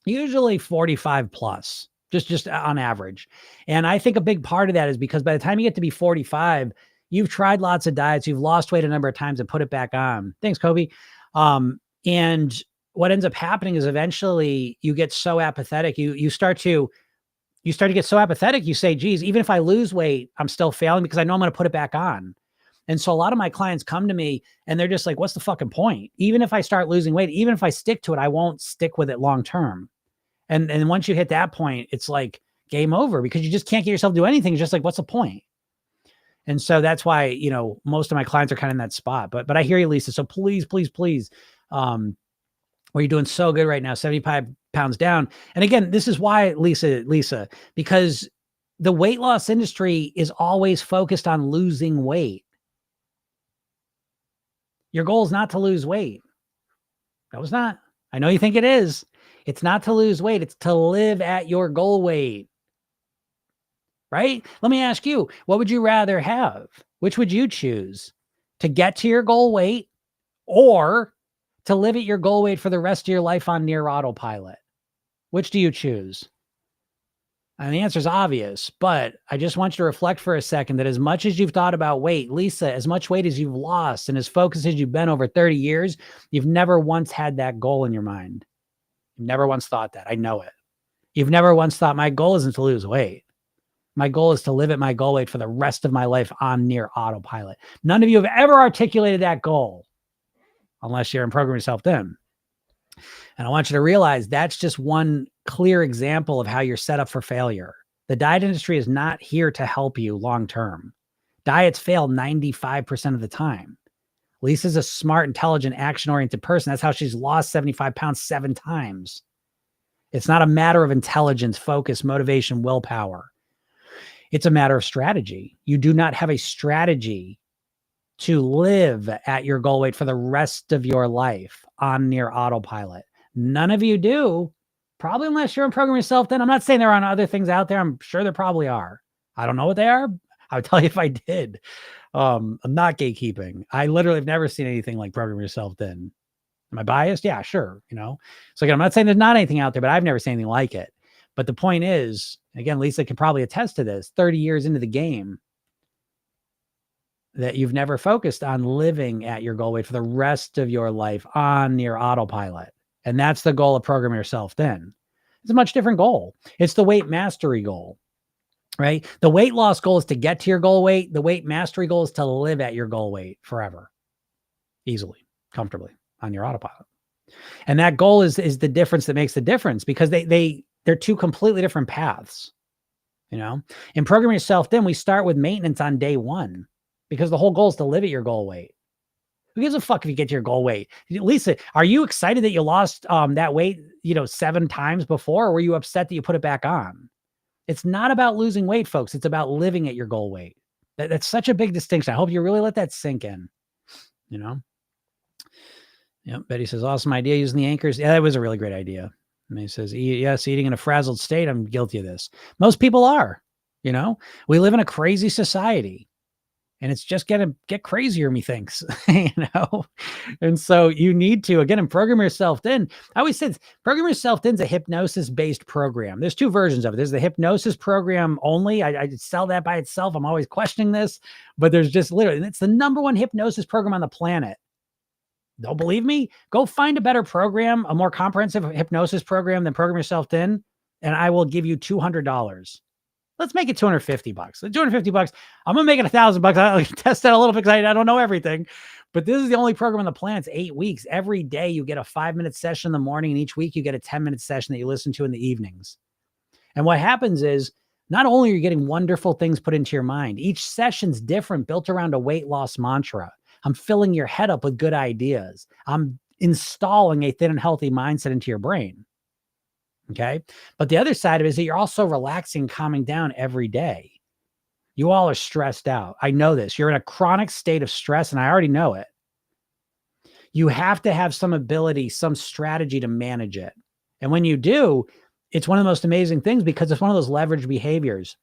usually 45 plus, just on average. And I think a big part of that is because by the time you get to be 45, you've tried lots of diets, you've lost weight a number of times and put it back on. Thanks, Kobe. And what ends up happening is eventually you get so apathetic. You start to get so apathetic. You say, geez, even if I lose weight, I'm still failing because I know I'm going to put it back on. And so a lot of my clients come to me and they're just like, what's the fucking point? Even if I start losing weight, even if I stick to it, I won't stick with it long-term. And once you hit that point, it's like game over because you just can't get yourself to do anything. It's just like, what's the point? And so that's why, most of my clients are kind of in that spot, but I hear you, Lisa. So please, please, please, well, you're doing so good right now, 75 pounds down. And again, this is why, Lisa, because the weight loss industry is always focused on losing weight. Your goal is not to lose weight. No, it's not. I know you think it is. It's not to lose weight. It's to live at your goal weight. Right? Let me ask you, what would you rather have? Which would you choose? To get to your goal weight or to live at your goal weight for the rest of your life on near autopilot? Which do you choose? And the answer is obvious, but I just want you to reflect for a second that as much as you've thought about weight, Lisa, as much weight as you've lost and as focused as you've been over 30 years, you've never once had that goal in your mind. You've never once thought that. I know it. You've never once thought my goal isn't to lose weight. My goal is to live at my goal weight for the rest of my life on near autopilot. None of you have ever articulated that goal unless you're in Program Yourself Thin. And I want you to realize that's just one clear example of how you're set up for failure. The diet industry is not here to help you long-term. Diets fail 95% of the time. Lisa's a smart, intelligent, action-oriented person. That's how she's lost 75 pounds 7 times. It's not a matter of intelligence, focus, motivation, willpower. It's a matter of strategy. You do not have a strategy to live at your goal weight for the rest of your life on near autopilot. None of you do, probably unless you're in Program Yourself Thin. I'm not saying there aren't other things out there. I'm sure there probably are. I don't know what they are. I would tell you if I did. I'm not gatekeeping. I literally have never seen anything like Program Yourself Thin. Am I biased? Yeah, sure. So again, I'm not saying there's not anything out there, but I've never seen anything like it. But the point is, again, Lisa can probably attest to this, 30 years into the game, that you've never focused on living at your goal weight for the rest of your life on near autopilot. And that's the goal of Program Yourself Thin. It's a much different goal. It's the weight mastery goal, right? The weight loss goal is to get to your goal weight. The weight mastery goal is to live at your goal weight forever, easily, comfortably on your autopilot. And that goal is the difference that makes the difference, because they're two completely different paths. In Program Yourself Thin, we start with maintenance on day 1 because the whole goal is to live at your goal weight. Who gives a fuck if you get to your goal weight? Lisa, are you excited that you lost that weight, 7 times before, or were you upset that you put it back on? It's not about losing weight, folks. It's about living at your goal weight. That's such a big distinction. I hope you really let that sink in, Yep. Betty says, awesome idea using the anchors. Yeah, that was a really great idea. And he says, yes, eating in a frazzled state. I'm guilty of this. Most people are, we live in a crazy society. And it's just going to get crazier, methinks, And so you need to, again, in Program Yourself Thin, I always said Program Yourself Thin is a hypnosis-based program. There's 2 versions of it. There's the hypnosis program only. I sell that by itself. I'm always questioning this, but there's just literally, and it's the #1 hypnosis program on the planet. Don't believe me? Go find a better program, a more comprehensive hypnosis program than Program Yourself Thin, and I will give you $200. Let's make it $250. $250. I'm going to make it $1,000. I'll test that a little bit because I don't know everything. But this is the only program on the planet. It's 8 weeks. Every day you get a 5-minute session in the morning, and each week you get a 10-minute session that you listen to in the evenings. And what happens is, not only are you getting wonderful things put into your mind, each session's different, built around a weight loss mantra. I'm filling your head up with good ideas. I'm installing a thin and healthy mindset into your brain. Okay. But the other side of it is that you're also relaxing, calming down every day. You all are stressed out. I know this. You're in a chronic state of stress, and I already know it. You have to have some ability, some strategy to manage it. And when you do, it's one of the most amazing things, because it's one of those leveraged behaviors.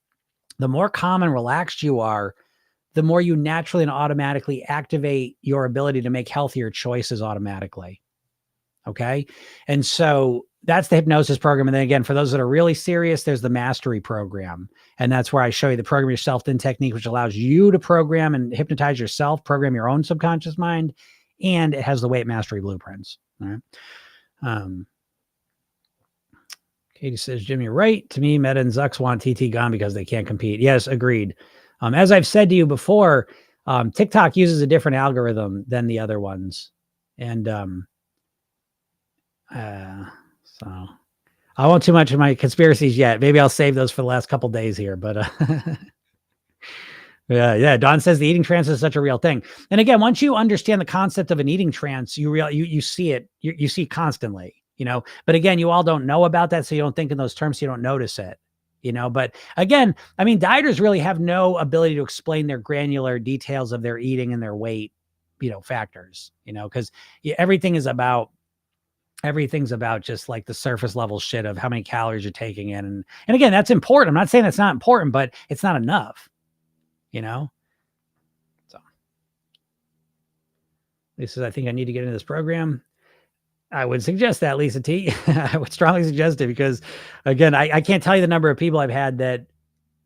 The more calm and relaxed you are, the more you naturally and automatically activate your ability to make healthier choices automatically. Okay. And so that's the hypnosis program. And then again, for those that are really serious, there's the mastery program. And that's where I show you the Program Yourself Thin technique, which allows you to program and hypnotize yourself, program your own subconscious mind. And it has the weight mastery blueprints. All right. Katie says, Jim, you're right. To me, Meta and Zucks want TT gone because they can't compete. Yes, agreed. As I've said to you before, TikTok uses a different algorithm than the other ones. And so I won't too much of my conspiracies yet. Maybe I'll save those for the last couple days here. But yeah. Don says the eating trance is such a real thing. And again, once you understand the concept of an eating trance, you see it. You see constantly. But again, you all don't know about that, so you don't think in those terms. So you don't notice it. But again, I mean, dieters really have no ability to explain their granular details of their eating and their weight, factors, because everything's about just like the surface level shit of how many calories you're taking in. And again, that's important. I'm not saying that's not important, but it's not enough, So Lisa says, I think I need to get into this program. I would suggest that, Lisa T. I would strongly suggest it, because again, I can't tell you the number of people I've had that,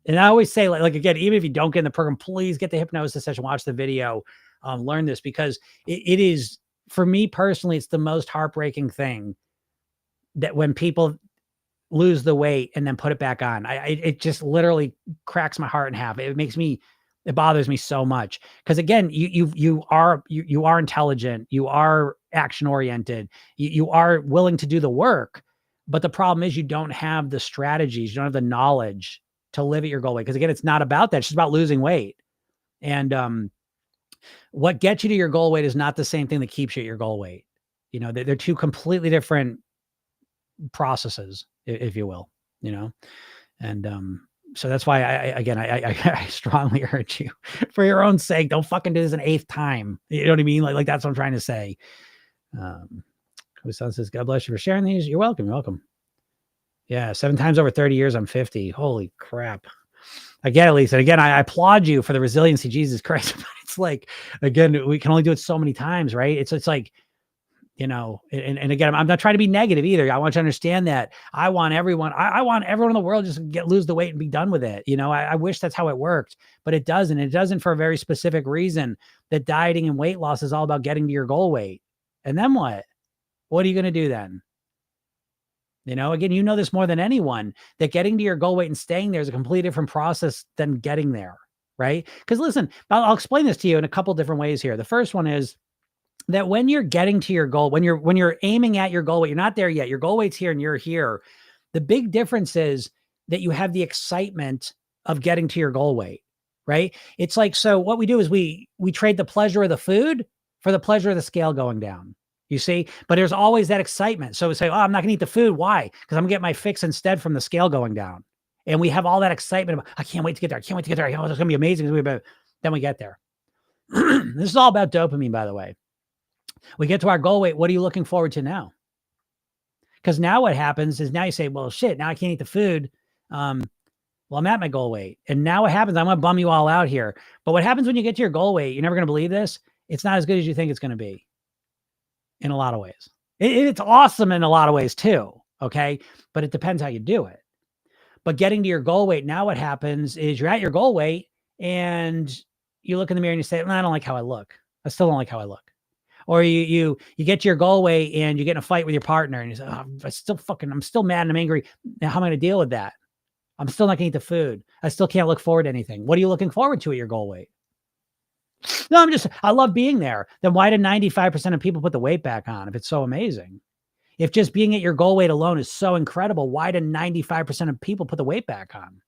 and I always say like again, even if you don't get in the program, please get the hypnosis session, watch the video, learn this, because it is, for me personally, it's the most heartbreaking thing that when people lose the weight and then put it back on. It just literally cracks my heart in half. It bothers me so much. Cause again, you are intelligent. You are action oriented. You are willing to do the work. But the problem is you don't have the strategies. You don't have the knowledge to live at your goal weight. Cause again, it's not about that. It's just about losing weight. And, what gets you to your goal weight is not the same thing that keeps you at your goal weight. You know, they're two completely different processes, if you will, you know? And, so that's why I strongly urge you for your own sake, don't fucking do this an 8th time. You know what I mean? Like that's what I'm trying to say. Whose son says, God bless you for sharing these. You're welcome. You're welcome. Yeah. 7 times over 30 years, I'm 50. Holy crap. I get it, Lisa. And again, I applaud you for the resiliency, Jesus Christ. But it's like, again, we can only do it so many times, right? It's like, you know, and again, I'm not trying to be negative either. I want you to understand that I want everyone in the world just to lose the weight and be done with it. You know, I wish that's how it worked, but it doesn't. It doesn't for a very specific reason. That dieting and weight loss is all about getting to your goal weight. And then what? What are you going to do then? You know, again, you know this more than anyone, that getting to your goal weight and staying there is a completely different process than getting there, right? Because listen, I'll explain this to you in a couple different ways here. The first one is that when you're getting to your goal, when you're aiming at your goal weight, you're not there yet. Your goal weight's here and you're here. The big difference is that you have the excitement of getting to your goal weight, right? It's like, so what we do is we trade the pleasure of the food for the pleasure of the scale going down. You see, but there's always that excitement. So we say, oh, I'm not gonna eat the food. Why? Because I'm gonna get my fix instead from the scale going down. And we have all that excitement about, I can't wait to get there. I can't wait to get there. Oh, it's gonna be amazing. Then we get there. This is all about dopamine, by the way. We get to our goal weight. What are you looking forward to now? Because now what happens is now you say, well, shit, now I can't eat the food. Well, I'm at my goal weight. And now what happens, I'm going to bum you all out here. But what happens when you get to your goal weight, you're never going to believe this. It's not as good as you think it's going to be in a lot of ways. It's awesome in a lot of ways too. Okay. But it depends how you do it. But getting to your goal weight, now what happens is you're at your goal weight and you look in the mirror and you say, well, I don't like how I look. I still don't like how I look. Or you get to your goal weight and you get in a fight with your partner and you say, oh, I'm still mad and I'm angry. Now, how am I going to deal with that? I'm still not going to eat the food. I still can't look forward to anything. What are you looking forward to at your goal weight? No, I love being there. Then why did 95% of people put the weight back on if it's so amazing? If just being at your goal weight alone is so incredible, why did 95% of people put the weight back on?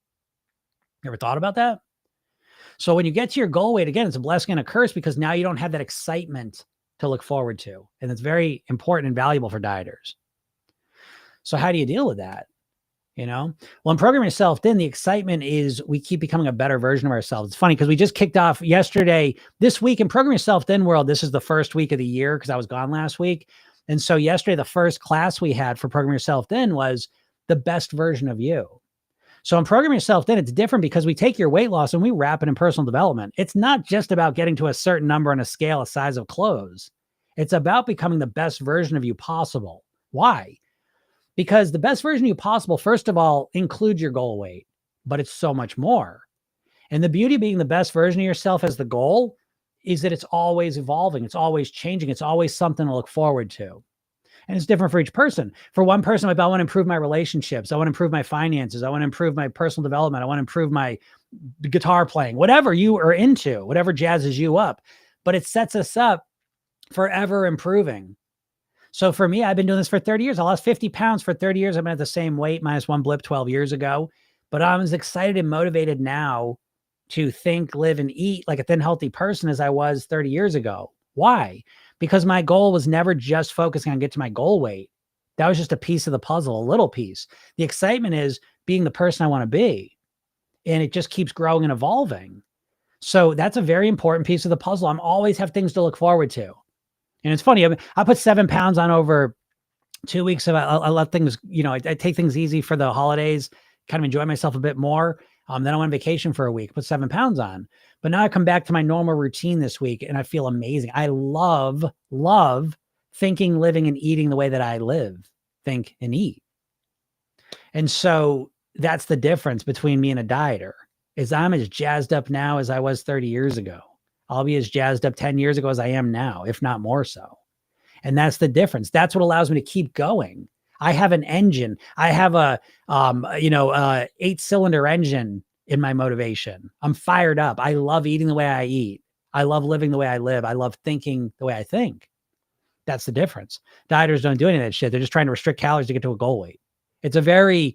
You ever thought about that? So when you get to your goal weight, again, it's a blessing and a curse because now you don't have that excitement to look forward to. And it's very important and valuable for dieters. So how do you deal with that? You know, well, in Program Yourself Thin, the excitement is we keep becoming a better version of ourselves. It's funny because we just kicked off yesterday, this week in Program Yourself Thin world. This is the first week of the year because I was gone last week. And so yesterday, the first class we had for Program Yourself Thin was the best version of you. So in Program Yourself Thin, it's different because we take your weight loss and we wrap it in personal development. It's not just about getting to a certain number on a scale, a size of clothes. It's about becoming the best version of you possible. Why? Because the best version of you possible, first of all, includes your goal weight, but it's so much more. And the beauty of being the best version of yourself as the goal is that it's always evolving. It's always changing. It's always something to look forward to. And it's different for each person. For one person, like, I want to improve my relationships. I want to improve my finances. I want to improve my personal development. I want to improve my guitar playing, whatever you are into, whatever jazzes you up. But it sets us up for ever improving. So for me, I've been doing this for 30 years. I lost 50 pounds for 30 years. I've been at the same weight minus one blip 12 years ago. But I'm as excited and motivated now to think, live, and eat like a thin, healthy person as I was 30 years ago. Why? Because my goal was never just focusing on get to my goal weight. That was just a piece of the puzzle, a little piece. The excitement is being the person I want to be. And it just keeps growing and evolving. So that's a very important piece of the puzzle. I'm always have things to look forward to. And it's funny, I put 7 pounds on over 2 weeks. I let things, I take things easy for the holidays, kind of enjoy myself a bit more. Then I went on vacation for a week, put 7 pounds on. But now I come back to my normal routine this week and I feel amazing. I love thinking, living, and eating the way that I live, think, and eat. And so that's the difference between me and a dieter, is I'm as jazzed up now as I was 30 years ago. I'll be as jazzed up 10 years ago as I am now, if not more so. And that's the difference. That's what allows me to keep going. I have an engine. I have a 8-cylinder engine in my motivation. I'm fired up. I love eating the way I eat. I love living the way I live. I love thinking the way I think. That's the difference. Dieters don't do any of that shit. They're just trying to restrict calories to get to a goal weight. It's a very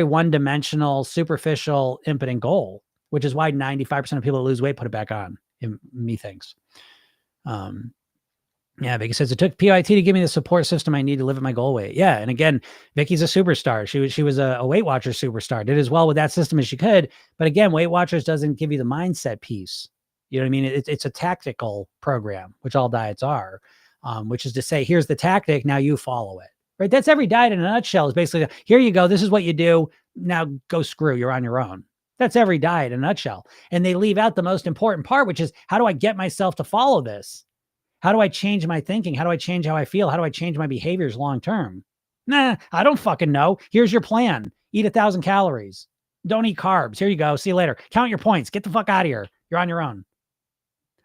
one-dimensional, superficial, impotent goal, which is why 95% of people that lose weight put it back on, methinks. Yeah, Vicky says, it took PYT to give me the support system I need to live at my goal weight. Yeah, and again, Vicky's a superstar. She was a Weight Watchers superstar, did as well with that system as she could. But again, Weight Watchers doesn't give you the mindset piece. You know what I mean? It's a tactical program, which all diets are, which is to say, here's the tactic, now you follow it. Right? That's every diet in a nutshell. Is basically, here you go, this is what you do, now go screw, you're on your own. That's every diet in a nutshell. And they leave out the most important part, which is, how do I get myself to follow this? How do I change my thinking? How do I change how I feel? How do I change my behaviors long-term? Nah, I don't fucking know. Here's your plan. Eat 1,000 calories. Don't eat carbs. Here you go. See you later. Count your points. Get the fuck out of here. You're on your own.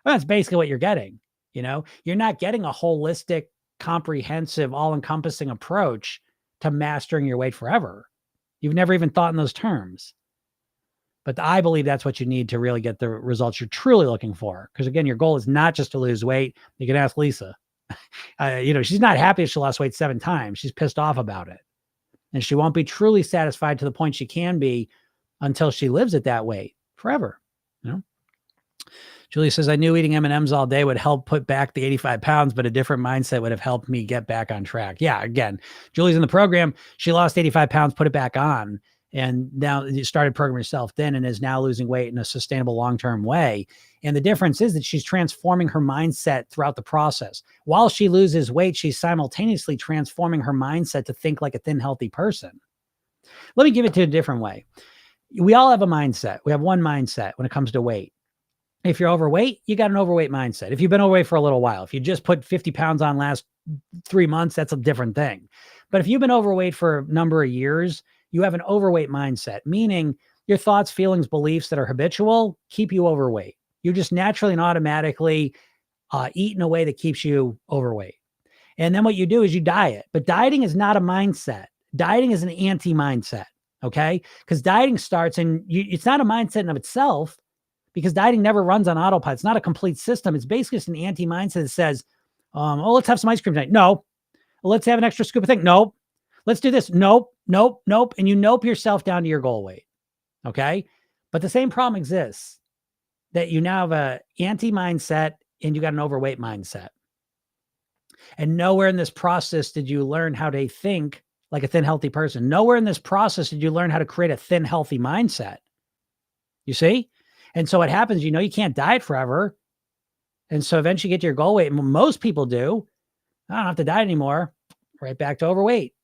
Well, that's basically what you're getting. You know, you're not getting a holistic, comprehensive, all-encompassing approach to mastering your weight forever. You've never even thought in those terms. But I believe that's what you need to really get the results you're truly looking for. Because again, your goal is not just to lose weight. You can ask Lisa. She's not happy if she lost weight 7 times. She's pissed off about it. And she won't be truly satisfied to the point she can be until she lives at that weight forever. You know? Julie says, I knew eating M&Ms all day would help put back the 85 pounds, but a different mindset would have helped me get back on track. Yeah, again, Julie's in the program. She lost 85 pounds, put it back on. And now you started programming herself then and is now losing weight in a sustainable long-term way. And the difference is that she's transforming her mindset throughout the process. While she loses weight, she's simultaneously transforming her mindset to think like a thin, healthy person. Let me give it to a different way. We all have a mindset. We have one mindset when it comes to weight. If you're overweight, you got an overweight mindset. If you've been overweight for a little while, if you just put 50 pounds on last 3 months, that's a different thing. But if you've been overweight for a number of years, you have an overweight mindset, meaning your thoughts, feelings, beliefs that are habitual keep you overweight. You just naturally and automatically eat in a way that keeps you overweight. And then what you do is you diet. But dieting is not a mindset. Dieting is an anti-mindset, okay? Because dieting starts, and it's not a mindset in of itself, because dieting never runs on autopilot. It's not a complete system. It's basically just an anti-mindset that says, let's have some ice cream tonight. No. Let's have an extra scoop of thing. Nope. Let's do this. Nope. And you nope yourself down to your goal weight. Okay. But the same problem exists, that you now have a anti-mindset and you got an overweight mindset. And nowhere in this process did you learn how to think like a thin, healthy person. Nowhere in this process did you learn how to create a thin, healthy mindset. You see? And so what happens, you can't diet forever. And so eventually you get to your goal weight. And most people do. I don't have to diet anymore. Right back to overweight.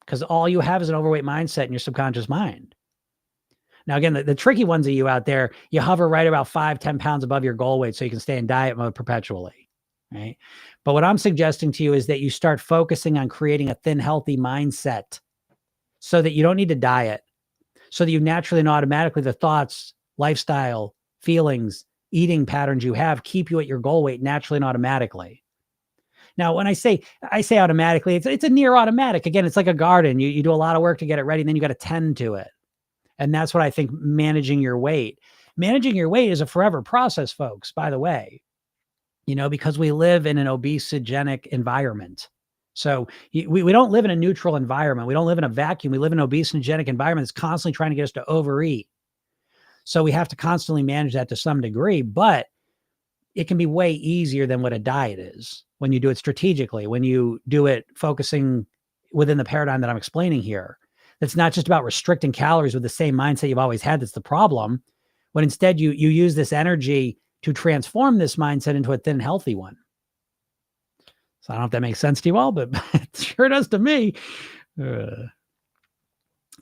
Because all you have is an overweight mindset in your subconscious mind. Now, again, the tricky ones of you out there, you hover right about 5-10 pounds above your goal weight so you can stay in diet mode perpetually, right? But what I'm suggesting to you is that you start focusing on creating a thin, healthy mindset so that you don't need to diet, so that you naturally and automatically, the thoughts, lifestyle, feelings, eating patterns you have keep you at your goal weight naturally and automatically. Now, when I say automatically, it's a near automatic. Again, it's like a garden. You do a lot of work to get it ready, and then you got to tend to it. And that's what I think managing your weight. Managing your weight is a forever process, folks, by the way, because we live in an obesogenic environment. So we don't live in a neutral environment. We don't live in a vacuum. We live in an obesogenic environment that's constantly trying to get us to overeat. So we have to constantly manage that to some degree, but it can be way easier than what a diet is when you do it strategically, when you do it focusing within the paradigm that I'm explaining here. It's not just about restricting calories with the same mindset you've always had. That's the problem. When instead you use this energy to transform this mindset into a thin, healthy one. So I don't know if that makes sense to you all, but it sure does to me. What's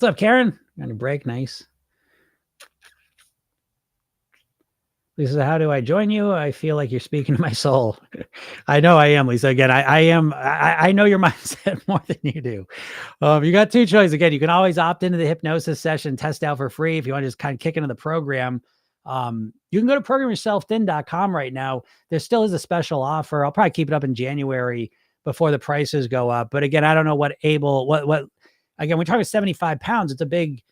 up, Karen? On a break. Nice. Lisa, how do I join you? I feel like you're speaking to my soul. I know I am, Lisa. Again, I know your mindset more than you do. You got 2 choices. Again, you can always opt into the hypnosis session, test out for free. If you want to just kind of kick into the program, you can go to programyourselfthin.com right now. There still is a special offer. I'll probably keep it up in January, before the prices go up. But again, I don't know what again, we're talking 75 pounds. It's a big,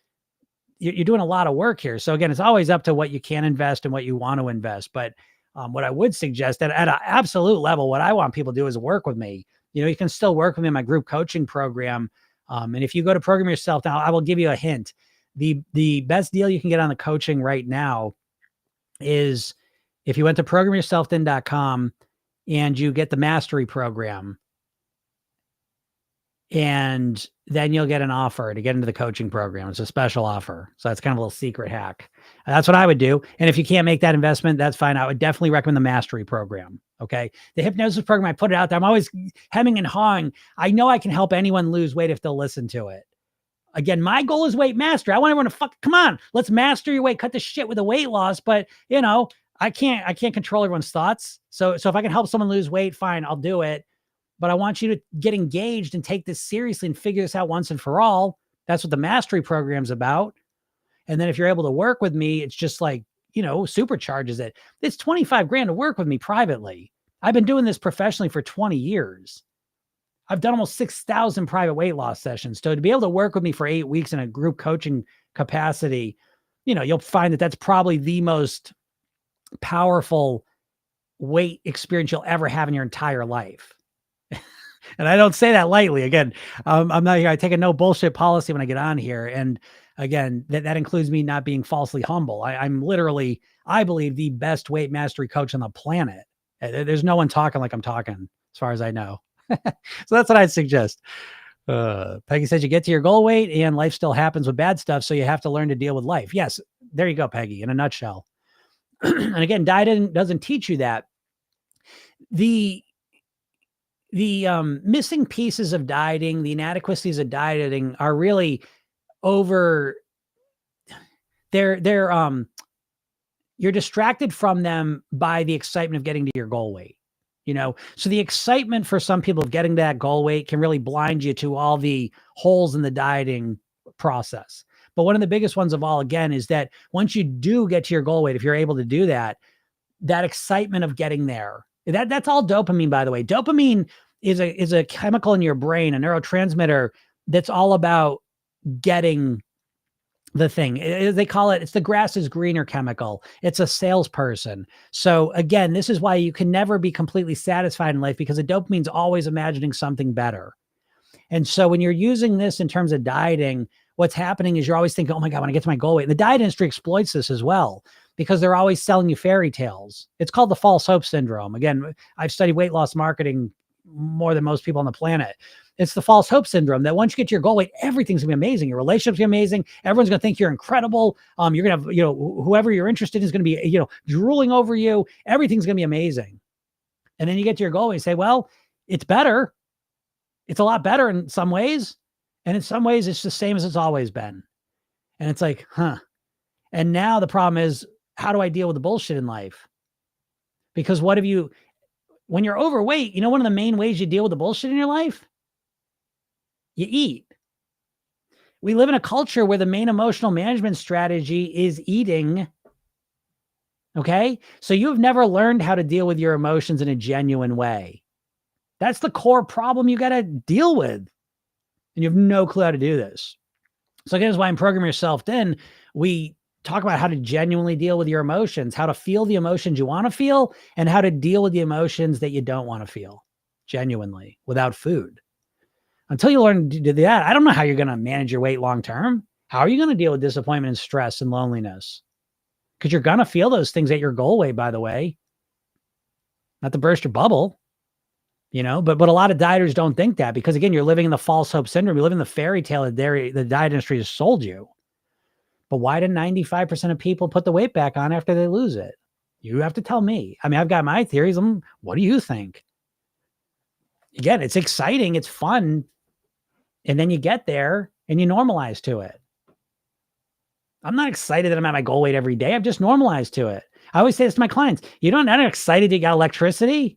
you're doing a lot of work here. So again, it's always up to what you can invest and what you want to invest. But what I would suggest that at an absolute level, what I want people to do is work with me. You can still work with me in my group coaching program. And if you go to Program Yourself now, I will give you a hint. The best deal you can get on the coaching right now is if you went to programyourselfthin.com and you get the mastery program, and then you'll get an offer to get into the coaching program. It's a special offer. So that's kind of a little secret hack. And that's what I would do. And if you can't make that investment, that's fine. I would definitely recommend the mastery program. Okay. The hypnosis program, I put it out there. I'm always hemming and hawing. I know I can help anyone lose weight if they'll listen to it. Again, my goal is weight mastery. I want everyone to come on, let's master your weight, cut the shit with the weight loss. But I can't control everyone's thoughts. So if I can help someone lose weight, fine, I'll do it. But I want you to get engaged and take this seriously and figure this out once and for all. That's what the mastery program's about. And then if you're able to work with me, it's just like, supercharges it. It's 25 grand to work with me privately. I've been doing this professionally for 20 years. I've done almost 6,000 private weight loss sessions. So to be able to work with me for 8 weeks in a group coaching capacity, you'll find that that's probably the most powerful weight experience you'll ever have in your entire life. And I don't say that lightly. Again, I'm not here. I take a no bullshit policy when I get on here. And again, that includes me not being falsely humble. I'm literally, I believe, the best weight mastery coach on the planet. There's no one talking like I'm talking, as far as I know. So that's what I'd suggest. Peggy says you get to your goal weight and life still happens with bad stuff. So you have to learn to deal with life. Yes. There you go, Peggy, in a nutshell. And again, diet doesn't teach you that. The missing pieces of dieting, the inadequacies of dieting are really you're distracted from them by the excitement of getting to your goal weight. So the excitement for some people of getting to that goal weight can really blind you to all the holes in the dieting process. But one of the biggest ones of all, again, is that once you do get to your goal weight, if you're able to do that excitement of getting there, that's all dopamine, by the way. Dopamine is a chemical in your brain, a neurotransmitter that's all about getting the thing. They call it, it's the grass is greener chemical. It's a salesperson. So again, this is why you can never be completely satisfied in life, because the dopamine's always imagining something better. And so when you're using this in terms of dieting, what's happening is you're always thinking, oh my God, when I get to my goal weight. And the diet industry exploits this as well, because they're always selling you fairy tales. It's called the false hope syndrome. Again, I've studied weight loss marketing more than most people on the planet. It's the false hope syndrome that once you get to your goal weight, everything's gonna be amazing. Your relationship's gonna be amazing. Everyone's gonna think you're incredible. You're gonna have, whoever you're interested in is gonna be, drooling over you. Everything's gonna be amazing. And then you get to your goal and you say, well, it's better. It's a lot better in some ways. And in some ways, it's the same as it's always been. And it's like, And now the problem is, how do I deal with the bullshit in life? Because when you're overweight, one of the main ways you deal with the bullshit in your life? You eat. We live in a culture where the main emotional management strategy is eating. Okay? So you've never learned how to deal with your emotions in a genuine way. That's the core problem you got to deal with. And you have no clue how to do this. So again, that's why in Program Yourself Thin, we talk about how to genuinely deal with your emotions, how to feel the emotions you want to feel, and how to deal with the emotions that you don't want to feel genuinely without food. Until you learn to do that, I don't know how you're going to manage your weight long-term. How are you going to deal with disappointment and stress and loneliness? Because you're going to feel those things at your goal weight, by the way. Not to burst your bubble, but a lot of dieters don't think that, because again, you're living in the false hope syndrome. You live in the fairy tale that the diet industry has sold you. But why do 95% of people put the weight back on after they lose it? You have to tell me. I mean, I've got my theories. What do you think? Again, it's exciting. It's fun. And then you get there and you normalize to it. I'm not excited that I'm at my goal weight every day. I've just normalized to it. I always say this to my clients. You're not excited you got electricity,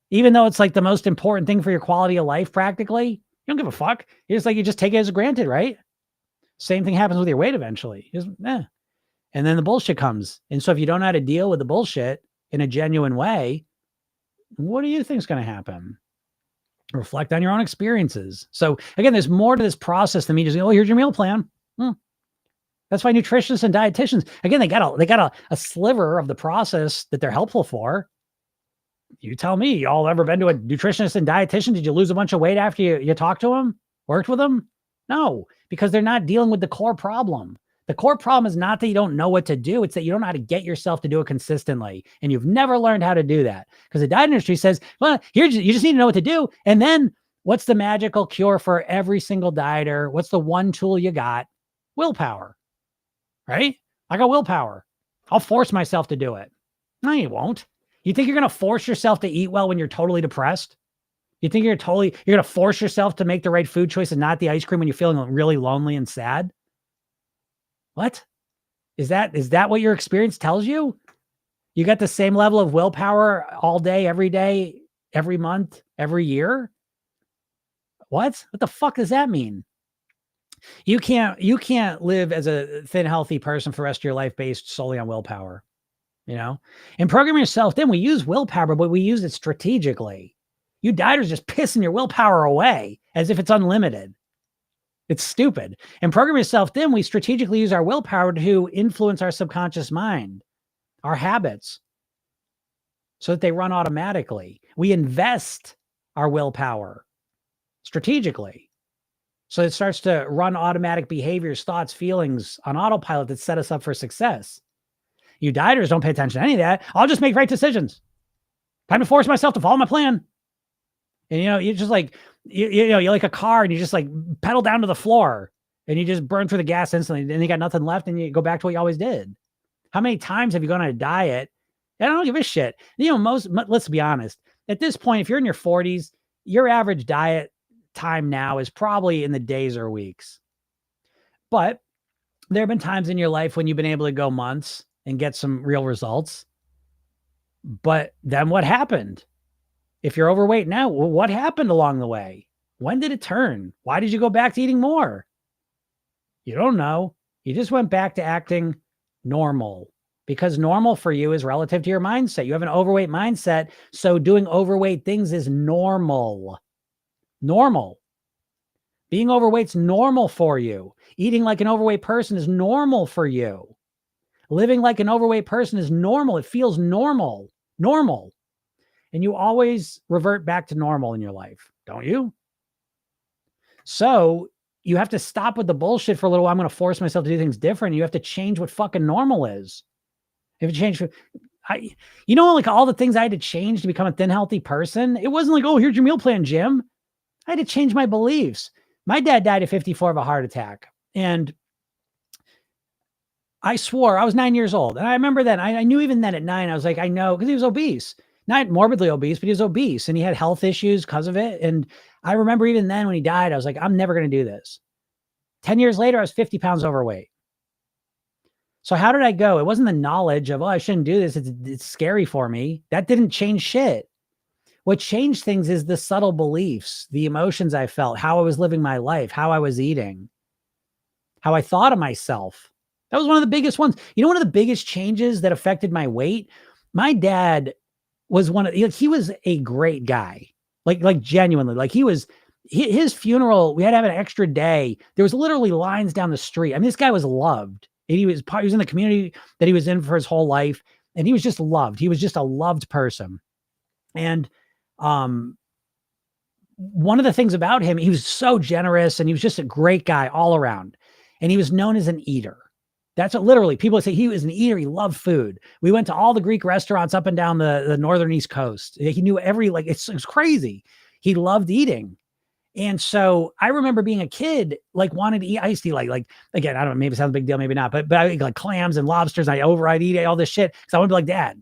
even though it's like the most important thing for your quality of life practically. You don't give a fuck. You just take it as granted, right? Same thing happens with your weight eventually. And then the bullshit comes. And so if you don't know how to deal with the bullshit in a genuine way, what do you think is going to happen? Reflect on your own experiences. So again, there's more to this process than me just, oh, here's your meal plan. That's why nutritionists and dietitians, again, they got a sliver of the process that they're helpful for. You tell me, y'all ever been to a nutritionist and dietitian? Did you lose a bunch of weight after you talked to them, worked with them? No, because they're not dealing with the core problem. The core problem is not that you don't know what to do. It's that you don't know how to get yourself to do it consistently. And you've never learned how to do that. Because the diet industry says, well, you just need to know what to do. And then what's the magical cure for every single dieter? What's the one tool you got? Willpower, right? I got willpower. I'll force myself to do it. No, you won't. You think you're going to force yourself to eat well when you're totally depressed? You think you're going to force yourself to make the right food choice and not the ice cream when you're feeling really lonely and sad? What? Is that what your experience tells you? You got the same level of willpower all day, every month, every year? What the fuck does that mean? You can't live as a thin, healthy person for the rest of your life based solely on willpower. And Program Yourself Thin, we use willpower, but we use it strategically. You dieters just pissing your willpower away as if it's unlimited. It's stupid. And Program Yourself Thin, we strategically use our willpower to influence our subconscious mind, our habits, so that they run automatically. We invest our willpower strategically, so it starts to run automatic behaviors, thoughts, feelings on autopilot that set us up for success. You dieters don't pay attention to any of that. I'll just make right decisions. Time to force myself to follow my plan. And, you're just like, you're like a car and you just like pedal down to the floor and you just burn through the gas instantly and you got nothing left and you go back to what you always did. How many times have you gone on a diet? I don't give a shit. Let's be honest. At this point, if you're in your 40s, your average diet time now is probably in the days or weeks. But there have been times in your life when you've been able to go months and get some real results. But then what happened? If you're overweight now, what happened along the way? When did it turn? Why did you go back to eating more? You don't know. You just went back to acting normal, because normal for you is relative to your mindset. You have an overweight mindset, so doing overweight things is normal. Normal. Being overweight's normal for you. Eating like an overweight person is normal for you. Living like an overweight person is normal. It feels normal. Normal. And you always revert back to normal in your life, don't you? So you have to stop with the bullshit for a little while. I'm going to force myself to do things different. You have to change what fucking normal is. You have to change. Like all the things I had to change to become a thin, healthy person. It wasn't like, oh, here's your meal plan, Jim. I had to change my beliefs. My dad died at 54 of a heart attack. And I swore, I was 9 years old. And I remember then, I knew even then at 9, I was like, I know, because he was obese. Not morbidly obese, but he was obese and he had health issues because of it. And I remember even then when he died, I was like, I'm never going to do this. 10 years later, I was 50 pounds overweight. So how did I go? It wasn't the knowledge of, oh, I shouldn't do this. It's scary for me. That didn't change shit. What changed things is the subtle beliefs, the emotions I felt, how I was living my life, how I was eating, how I thought of myself. That was one of the biggest ones. One of the biggest changes that affected my weight, my dad was he was a great guy, like genuinely, like his funeral, we had to have an extra day. There was literally lines down the street. I mean, this guy was loved. He was in the community that he was in for his whole life. And he was just loved. He was just a loved person. And, one of the things about him, he was so generous and he was just a great guy all around. And he was known as an eater. That's what literally people say. He was an eater. He loved food. We went to all the Greek restaurants up and down the northern East Coast. He knew it was crazy. He loved eating. And so I remember being a kid, like wanting to eat. I used to eat like again, I don't know, maybe it sounds a big deal, maybe not, but I eat like clams and lobsters. And I'd eat all this shit because I want to be like dad,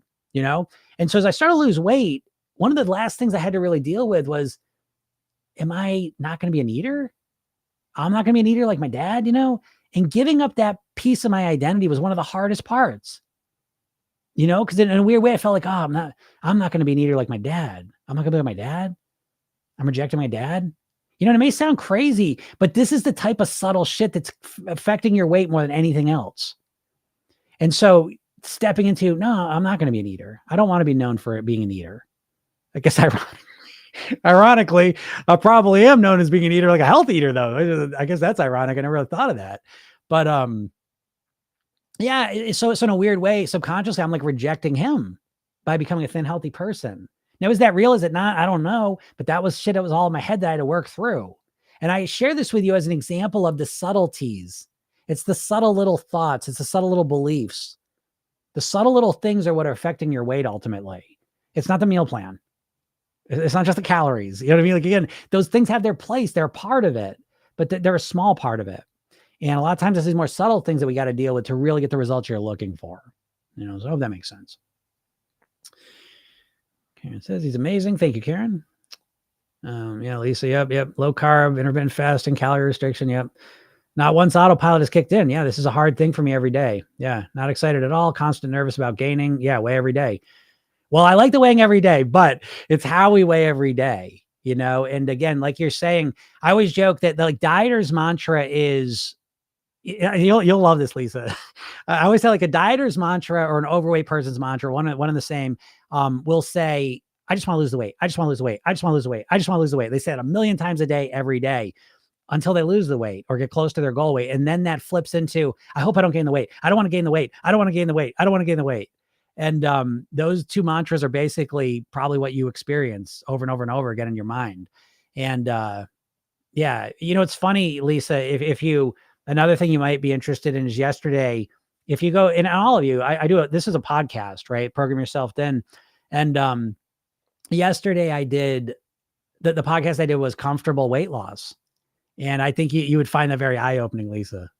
And so as I started to lose weight, one of the last things I had to really deal with was, am I not going to be an eater? I'm not going to be an eater like my dad, And giving up that piece of my identity was one of the hardest parts, because in a weird way, I felt like, oh, I'm not going to be an eater like my dad. I'm not going to be like my dad. I'm rejecting my dad. And it may sound crazy, but this is the type of subtle shit that's affecting your weight more than anything else. And so stepping into, no, I'm not going to be an eater. I don't want to be known for being an eater. I guess ironically, Ironically, I probably am known as being an eater, like a healthy eater, though. I guess that's ironic. I never really thought of that. But yeah. So in a weird way, subconsciously, I'm like rejecting him by becoming a thin, healthy person. Now, is that real? Is it not? I don't know. But that was shit that was all in my head that I had to work through. And I share this with you as an example of the subtleties. It's the subtle little thoughts. It's the subtle little beliefs. The subtle little things are what are affecting your weight ultimately. It's not the meal plan. It's not just the calories. You know what I mean? Like, again, those things have their place. They're a part of it, but they're a small part of it. And a lot of times it's these more subtle things that we got to deal with to really get the results you're looking for. So I hope that makes sense. Karen says he's amazing. Thank you, Karen. Lisa, yep. Low carb, intermittent fasting, calorie restriction. Yep. Not once autopilot is kicked in. Yeah, this is a hard thing for me every day. Yeah, not excited at all. Constant nervous about gaining. Yeah, weigh every day. Well, I like the weighing every day, but it's how we weigh every day, And again, like you're saying, I always joke that the dieter's mantra is, you'll love this, Lisa. I always say like a dieter's mantra or an overweight person's mantra, one and the same, will say, I just want to lose the weight. I just want to lose the weight. I just want to lose the weight. I just want to lose the weight. They say it 1,000,000 times a day, every day, until they lose the weight or get close to their goal weight. And then that flips into, I hope I don't gain the weight. I don't want to gain the weight. I don't want to gain the weight. I don't want to gain the weight. And those two mantras are basically probably what you experience over and over and over again in your mind. And yeah, it's funny, Lisa, if you, another thing you might be interested in is yesterday, if you go, and all of you, I do it, this is a podcast, right? Program Yourself Thin. And yesterday I did, the podcast I did was comfortable weight loss. And I think you would find that very eye-opening, Lisa.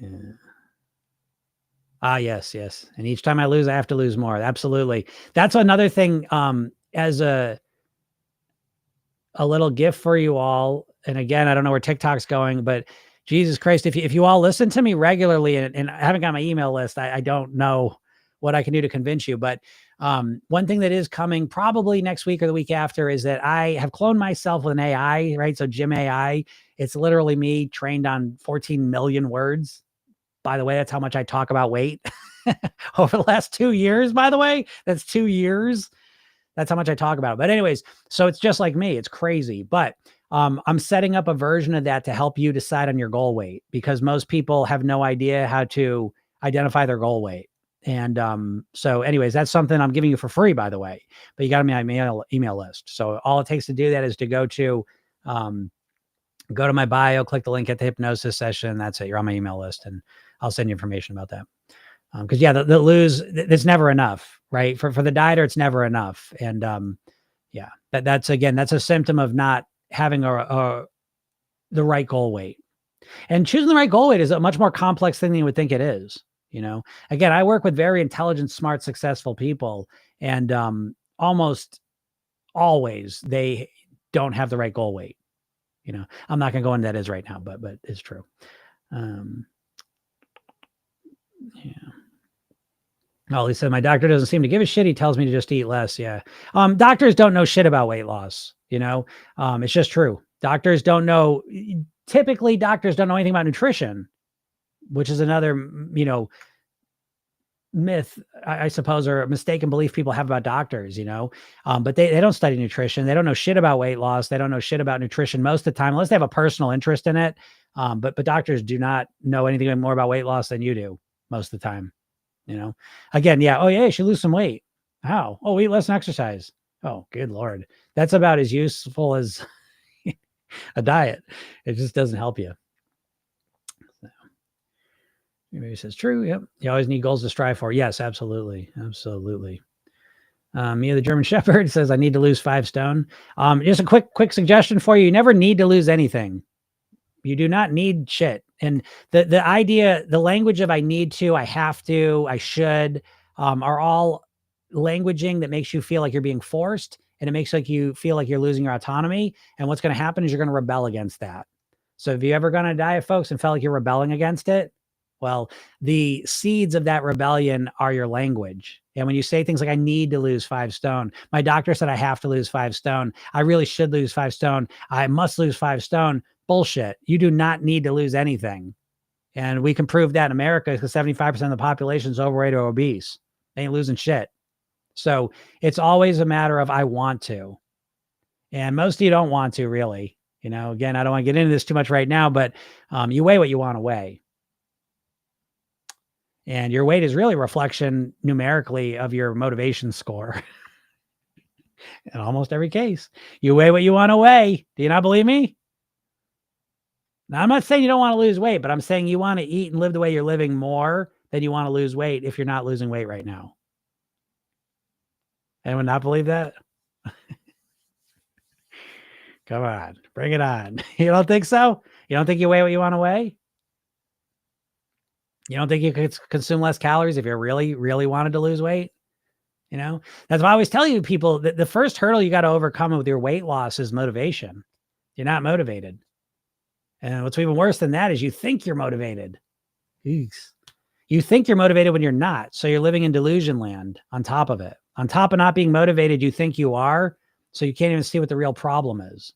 Yeah. Yes. And each time I lose, I have to lose more. Absolutely. That's another thing, as a little gift for you all. And again, I don't know where TikTok's going, but Jesus Christ, if you all listen to me regularly, and I haven't got my email list, I don't know what I can do to convince you. But one thing that is coming probably next week or the week after is that I have cloned myself with an AI, right? So Gym AI, it's literally me trained on 14 million words. By the way, that's how much I talk about weight over the last 2 years, by the way. That's 2 years. That's how much I talk about it. But anyways, so it's just like me. It's crazy. But I'm setting up a version of that to help you decide on your goal weight, because most people have no idea how to identify their goal weight. And so anyways, that's something I'm giving you for free, by the way. But you got to be on my email list. So all it takes to do that is to go to my bio, click the link at the hypnosis session. That's it. You're on my email list, and I'll send you information about that. Because yeah, the lose, it's never enough, right? For the dieter, it's never enough. And yeah, that's a symptom of not having the right goal weight. And choosing the right goal weight is a much more complex thing than you would think it is. Again, I work with very intelligent, smart, successful people, and almost always they don't have the right goal weight. I'm not going to go into that is right now, but it's true. Yeah. Oh, he said, my doctor doesn't seem to give a shit. He tells me to just eat less. Yeah. Doctors don't know shit about weight loss. It's just true. Doctors don't know. Typically, doctors don't know anything about nutrition, which is another, myth, I suppose, or a mistaken belief people have about doctors, but they don't study nutrition. They don't know shit about weight loss. They don't know shit about nutrition most of the time, unless they have a personal interest in it. But doctors do not know anything more about weight loss than you do most of the time. Again, yeah. Oh yeah, you should lose some weight. How? Oh, eat less and exercise. Oh, good Lord. That's about as useful as a diet. It just doesn't help you. So, maybe says true. Yep. You always need goals to strive for. Yes, absolutely. Absolutely. Mia the German Shepherd says, I need to lose 5 stone. Just a quick suggestion for you. You never need to lose anything. You do not need shit. And the idea, the language of I need to, I have to, I should, are all languaging that makes you feel like you're being forced, and it makes you feel like you're losing your autonomy. And what's going to happen is you're going to rebel against that. So if you ever gone on a diet, folks, and felt like you're rebelling against it, well, the seeds of that rebellion are your language. And when you say things like, I need to lose 5 stone, my doctor said I have to lose 5 stone, I really should lose 5 stone, I must lose 5 stone. Bullshit. You do not need to lose anything. And we can prove that in America, because 75% of the population is overweight or obese. They ain't losing shit. So it's always a matter of, I want to. And most of you don't want to really. Again, I don't want to get into this too much right now, but you weigh what you want to weigh. And your weight is really a reflection numerically of your motivation score in almost every case. You weigh what you want to weigh. Do you not believe me? Now, I'm not saying you don't want to lose weight, but I'm saying you want to eat and live the way you're living more than you want to lose weight if you're not losing weight right now. Anyone not believe that? Come on, bring it on. You don't think so? You don't think you weigh what you want to weigh? You don't think you could consume less calories if you really, really wanted to lose weight? That's why I always tell you people that the first hurdle you got to overcome with your weight loss is motivation. You're not motivated. And what's even worse than that is you think you're motivated. Eesh. You think you're motivated when you're not. So you're living in delusion land on top of it. On top of not being motivated, you think you are. So you can't even see what the real problem is.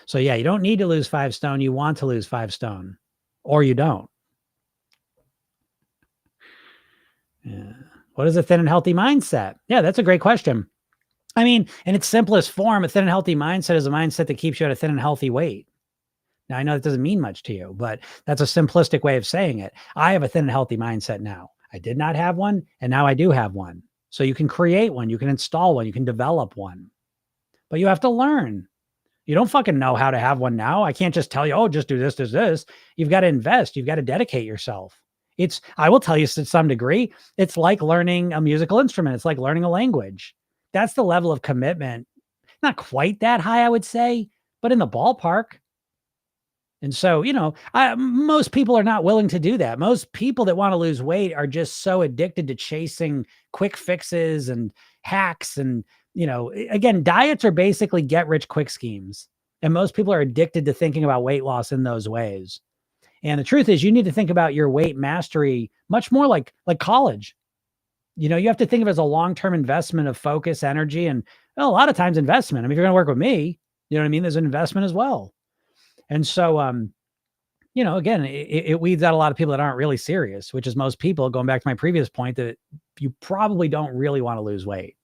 So yeah, you don't need to lose 5 stone. You want to lose 5 stone, or you don't. Yeah. What is a thin and healthy mindset? Yeah, that's a great question. I mean, in its simplest form, a thin and healthy mindset is a mindset that keeps you at a thin and healthy weight. Now, I know that doesn't mean much to you, but that's a simplistic way of saying it. I have a thin and healthy mindset now. I did not have one, and now I do have one. So you can create one, you can install one, you can develop one, but you have to learn. You don't fucking know how to have one now. I can't just tell you, oh, just do this, this. You've got to invest. You've got to dedicate yourself. I will tell you to some degree, it's like learning a musical instrument. It's like learning a language. That's the level of commitment. Not quite that high, I would say, but in the ballpark. And so, most people are not willing to do that. Most people that want to lose weight are just so addicted to chasing quick fixes and hacks. And, again, diets are basically get rich quick schemes. And most people are addicted to thinking about weight loss in those ways. And the truth is, you need to think about your weight mastery much more like college. You have to think of it as a long-term investment of focus, energy, and a lot of times investment. I mean, if you're going to work with me, you know what I mean? There's an investment as well. And so, again, it weeds out a lot of people that aren't really serious, which is most people, going back to my previous point, that you probably don't really want to lose weight.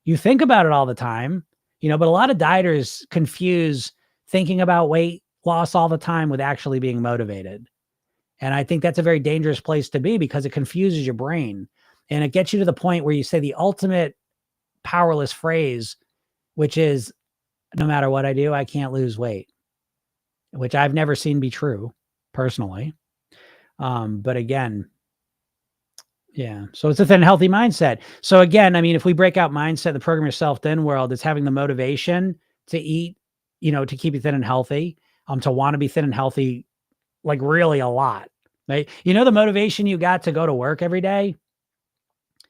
You think about it all the time, but a lot of dieters confuse thinking about weight loss all the time with actually being motivated. And I think that's a very dangerous place to be because it confuses your brain and it gets you to the point where you say the ultimate powerless phrase, which is, no matter what I do, I can't lose weight, which I've never seen be true personally. But again, yeah. So it's a thin, healthy mindset. So again, I mean, if we break out mindset, the Program Yourself Thin world, it's having the motivation to eat, to keep you thin and healthy, to want to be thin and healthy, like really a lot, right? The motivation you got to go to work every day.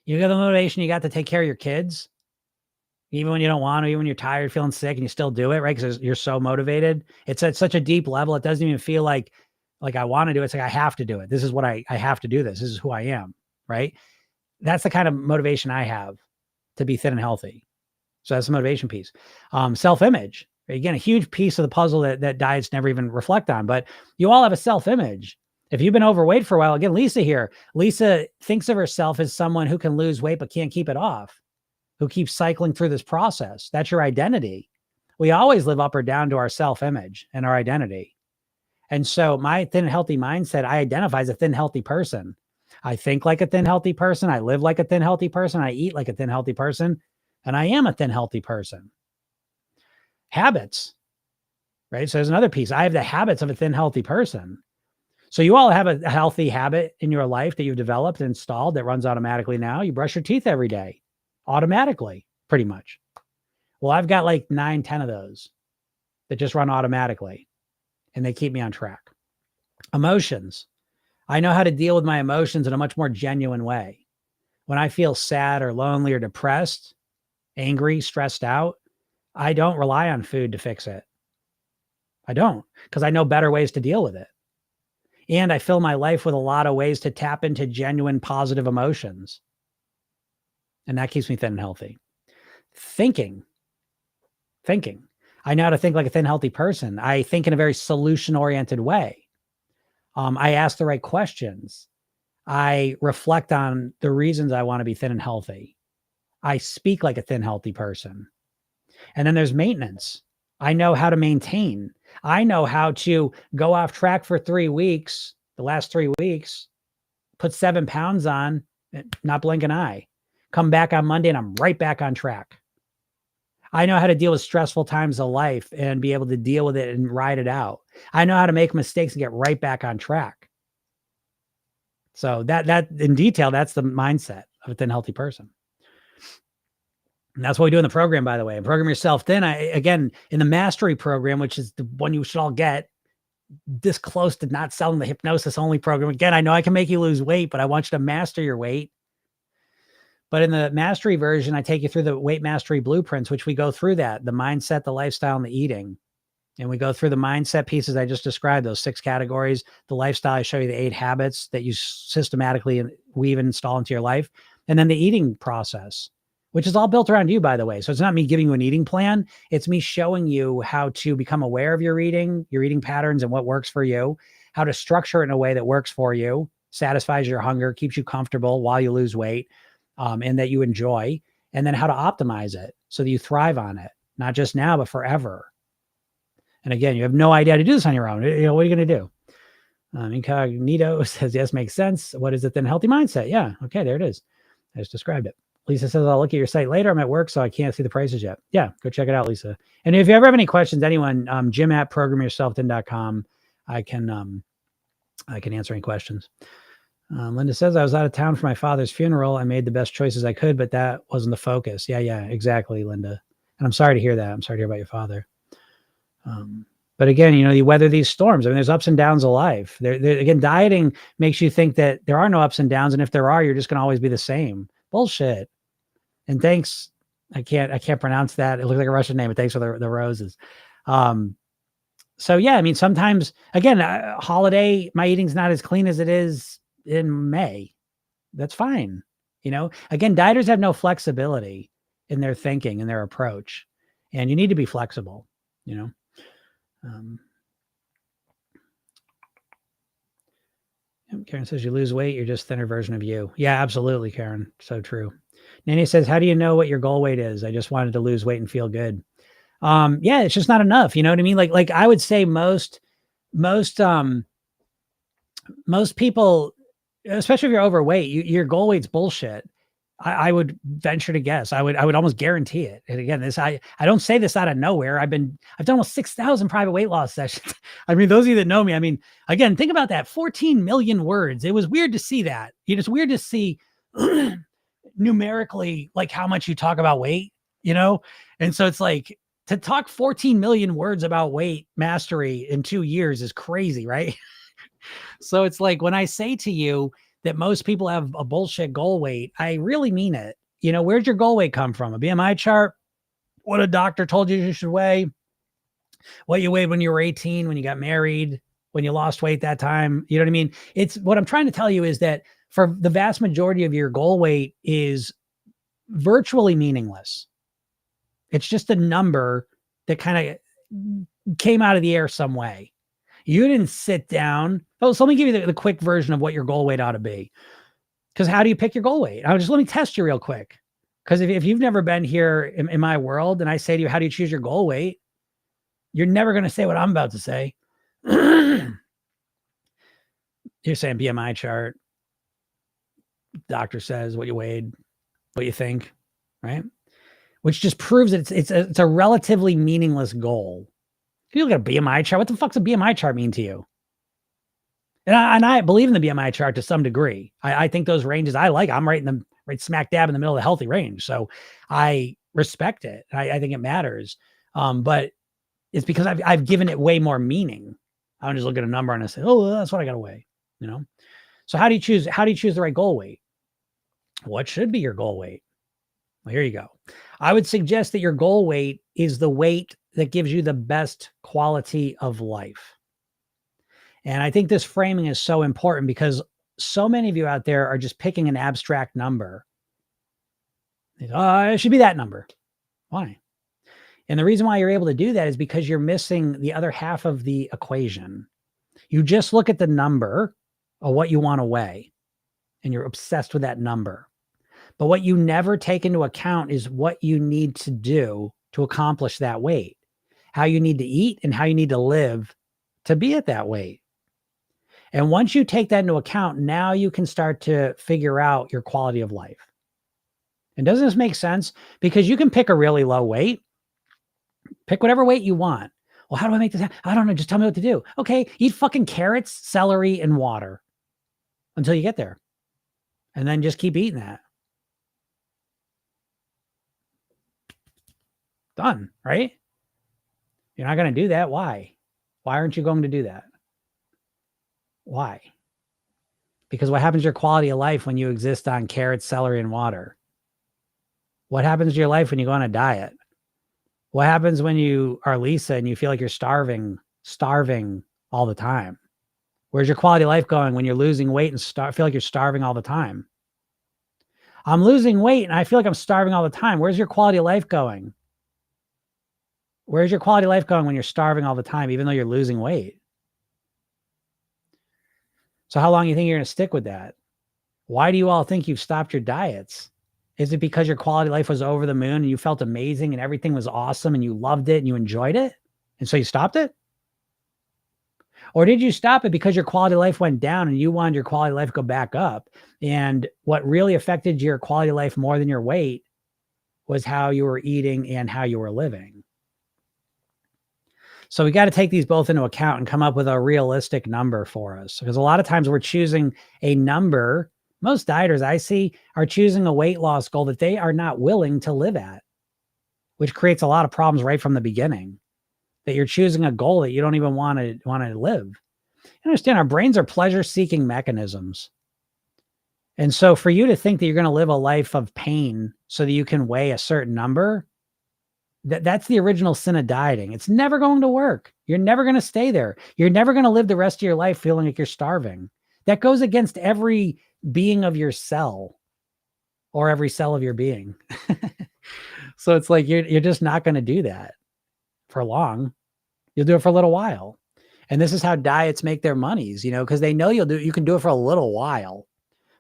You got the motivation you got to take care of your kids, even when you don't want to, even when you're tired, feeling sick, and you still do it, right? Because you're so motivated. It's at such a deep level. It doesn't even feel like I want to do it. It's like, I have to do it. This is what I have to do this. This is who I am, right? That's the kind of motivation I have to be thin and healthy. So that's the motivation piece. Self-image, again, a huge piece of the puzzle that diets never even reflect on, but you all have a self-image. If you've been overweight for a while, again, Lisa here, Lisa thinks of herself as someone who can lose weight, but can't keep it off, who keeps cycling through this process. That's your identity. We always live up or down to our self-image and our identity. And so my thin, healthy mindset, I identify as a thin, healthy person. I think like a thin, healthy person. I live like a thin, healthy person. I eat like a thin, healthy person. And I am a thin, healthy person. Habits, right? So there's another piece. I have the habits of a thin, healthy person. So you all have a healthy habit in your life that you've developed and installed that runs automatically now. You brush your teeth every day, automatically, pretty much. Well, I've got like 9, 10 of those that just run automatically and they keep me on track. Emotions. I know how to deal with my emotions in a much more genuine way. When I feel sad or lonely or depressed, angry, stressed out, I don't rely on food to fix it. I don't, because I know better ways to deal with it. And I fill my life with a lot of ways to tap into genuine positive emotions. And that keeps me thin and healthy. Thinking. I know how to think like a thin, healthy person. I think in a very solution-oriented way. I ask the right questions. I reflect on the reasons I want to be thin and healthy. I speak like a thin, healthy person. And then there's maintenance. I know how to maintain. I know how to go off track for 3 weeks, the last 3 weeks, put 7 pounds on, not blink an eye. Come back on Monday and I'm right back on track. I know how to deal with stressful times of life and be able to deal with it and ride it out. I know how to make mistakes and get right back on track. So that in detail, that's the mindset of a thin, healthy person. And that's what we do in the program, by the way. And Program Yourself Thin. Again, in the mastery program, which is the one you should all get, this close to not selling the hypnosis only program. Again, I know I can make you lose weight, but I want you to master your weight. But in the mastery version, I take you through the weight mastery blueprints, which we go through that, the mindset, the lifestyle, and the eating. And we go through the mindset pieces I just described, those 6 categories. The lifestyle, I show you the 8 habits that you systematically weave and install into your life. And then the eating process, which is all built around you, by the way. So it's not me giving you an eating plan. It's me showing you how to become aware of your eating patterns and what works for you, how to structure it in a way that works for you, satisfies your hunger, keeps you comfortable while you lose weight, and that you enjoy, and then how to optimize it so that you thrive on it, not just now, but forever. And again, you have no idea how to do this on your own. What are you going to do? Incognito says, yes, makes sense. What is it then? Healthy mindset. Yeah. Okay. There it is. I just described it. Lisa says, I'll look at your site later. I'm at work, so I can't see the prices yet. Yeah. Go check it out, Lisa. And if you ever have any questions, anyone, Jim@programyourselfthin.com. I can answer any questions. Linda says, I was out of town for my father's funeral. I made the best choices I could, but that wasn't the focus. Yeah, exactly, Linda. And I'm sorry to hear that. I'm sorry to hear about your father. But again, you weather these storms. I mean, there's ups and downs of life. Again, dieting makes you think that there are no ups and downs. And if there are, you're just going to always be the same. Bullshit. And thanks. I can't pronounce that. It looks like a Russian name, but thanks for the roses. So yeah, I mean, sometimes again, holiday, my eating's not as clean as it is in May. That's fine. Again, dieters have no flexibility in their thinking and their approach, and you need to be flexible, Karen says, you lose weight, you're just a thinner version of you. Yeah, absolutely, Karen. So true. Nanny says, how do you know what your goal weight is? I just wanted to lose weight and feel good. Yeah, it's just not enough. You know what I mean? Like I would say most people, especially if you're overweight, your goal weight's bullshit. I would venture to guess. I would almost guarantee it. And again, I don't say this out of nowhere. I've done almost 6,000 private weight loss sessions. I mean, those of you that know me, I mean, again, think about that, 14 million words. It was weird to see that. It's weird to see numerically, like how much you talk about weight, And so it's like to talk 14 million words about weight mastery in 2 years is crazy, right? So it's like when I say to you that most people have a bullshit goal weight, I really mean it. Where'd your goal weight come from? A BMI chart? What a doctor told you should weigh? What you weighed when you were 18, when you got married, when you lost weight that time? You know what I mean? It's what I'm trying to tell you is that for the vast majority of your goal weight is virtually meaningless. It's just a number that kind of came out of the air some way. You didn't sit down. Oh, so let me give you the quick version of what your goal weight ought to be. Because how do you pick your goal weight? Let me test you real quick. Because if you've never been here in my world and I say to you, how do you choose your goal weight? You're never going to say what I'm about to say. You're saying BMI chart. Doctor says what you weighed, what you think, right? Which just proves that it's a relatively meaningless goal. If you look at a BMI chart, what the fuck's a BMI chart mean to you? And I believe in the BMI chart to some degree. I think those ranges I'm right smack dab in the middle of the healthy range. So I respect it. I think it matters. But it's because I've given it way more meaning. I don't just look at a number and I say, oh, that's what I got to weigh, So how do you choose the right goal weight? What should be your goal weight? Well, here you go. I would suggest that your goal weight is the weight that gives you the best quality of life. And I think this framing is so important because so many of you out there are just picking an abstract number. It should be that number. Why? And the reason why you're able to do that is because you're missing the other half of the equation. You just look at the number of what you want to weigh, and you're obsessed with that number. But what you never take into account is what you need to do to accomplish that weight, how you need to eat and how you need to live to be at that weight. And once you take that into account, now you can start to figure out your quality of life. And doesn't this make sense? Because you can pick a really low weight, pick whatever weight you want. Well, how do I make this happen? I don't know. Just tell me what to do. Okay, eat fucking carrots, celery, and water until you get there. And then just keep eating that. Done, right? You're not going to do that. Why? Why aren't you going to do that? Why? Because what happens to your quality of life when you exist on carrots, celery, and water? What happens to your life when you go on a diet? What happens when you are Lisa and you feel like you're starving all the time? Where's your quality of life going when you're losing weight and feel like you're starving all the time? I'm losing weight and I feel like I'm starving all the time. Where's your quality of life going? Where's your quality of life going when you're starving all the time, even though you're losing weight? So how long do you think you're going to stick with that? Why do you all think you've stopped your diets? Is it because your quality of life was over the moon and you felt amazing and everything was awesome and you loved it and you enjoyed it? And so you stopped it? Or did you stop it because your quality of life went down and you wanted your quality of life to go back up? And what really affected your quality of life more than your weight was how you were eating and how you were living. So we got to take these both into account and come up with a realistic number for us. Because a lot of times we're choosing a number. Most dieters I see are choosing a weight loss goal that they are not willing to live at, which creates a lot of problems right from the beginning. That you're choosing a goal that you don't even want to live. You understand, our brains are pleasure-seeking mechanisms. And so for you to think that you're going to live a life of pain so that you can weigh a certain number, that's the original sin of dieting. It's never going to work. You're never going to stay there. You're never going to live the rest of your life feeling like you're starving. That goes against every being of your cell or every cell of your being. So it's like you're just not going to do that for long. You'll do it for a little while. And this is how diets make their monies, because they know you can do it for a little while,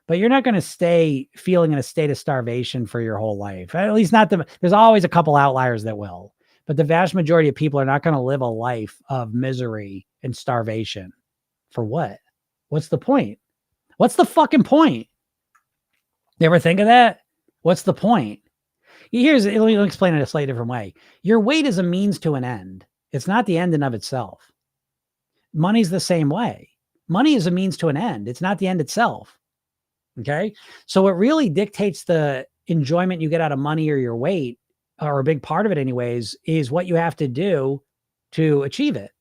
but you're not going to stay feeling in a state of starvation for your whole life. At least there's always a couple outliers that will, but the vast majority of people are not going to live a life of misery and starvation. For what? What's the point? What's the fucking point? You ever think of that? What's the point? Let me explain it a slightly different way. Your weight is a means to an end. It's not the end in of itself. Money's the same way. Money is a means to an end. It's not the end itself. Okay. So what really dictates the enjoyment you get out of money or your weight, or a big part of it anyways, is what you have to do to achieve it.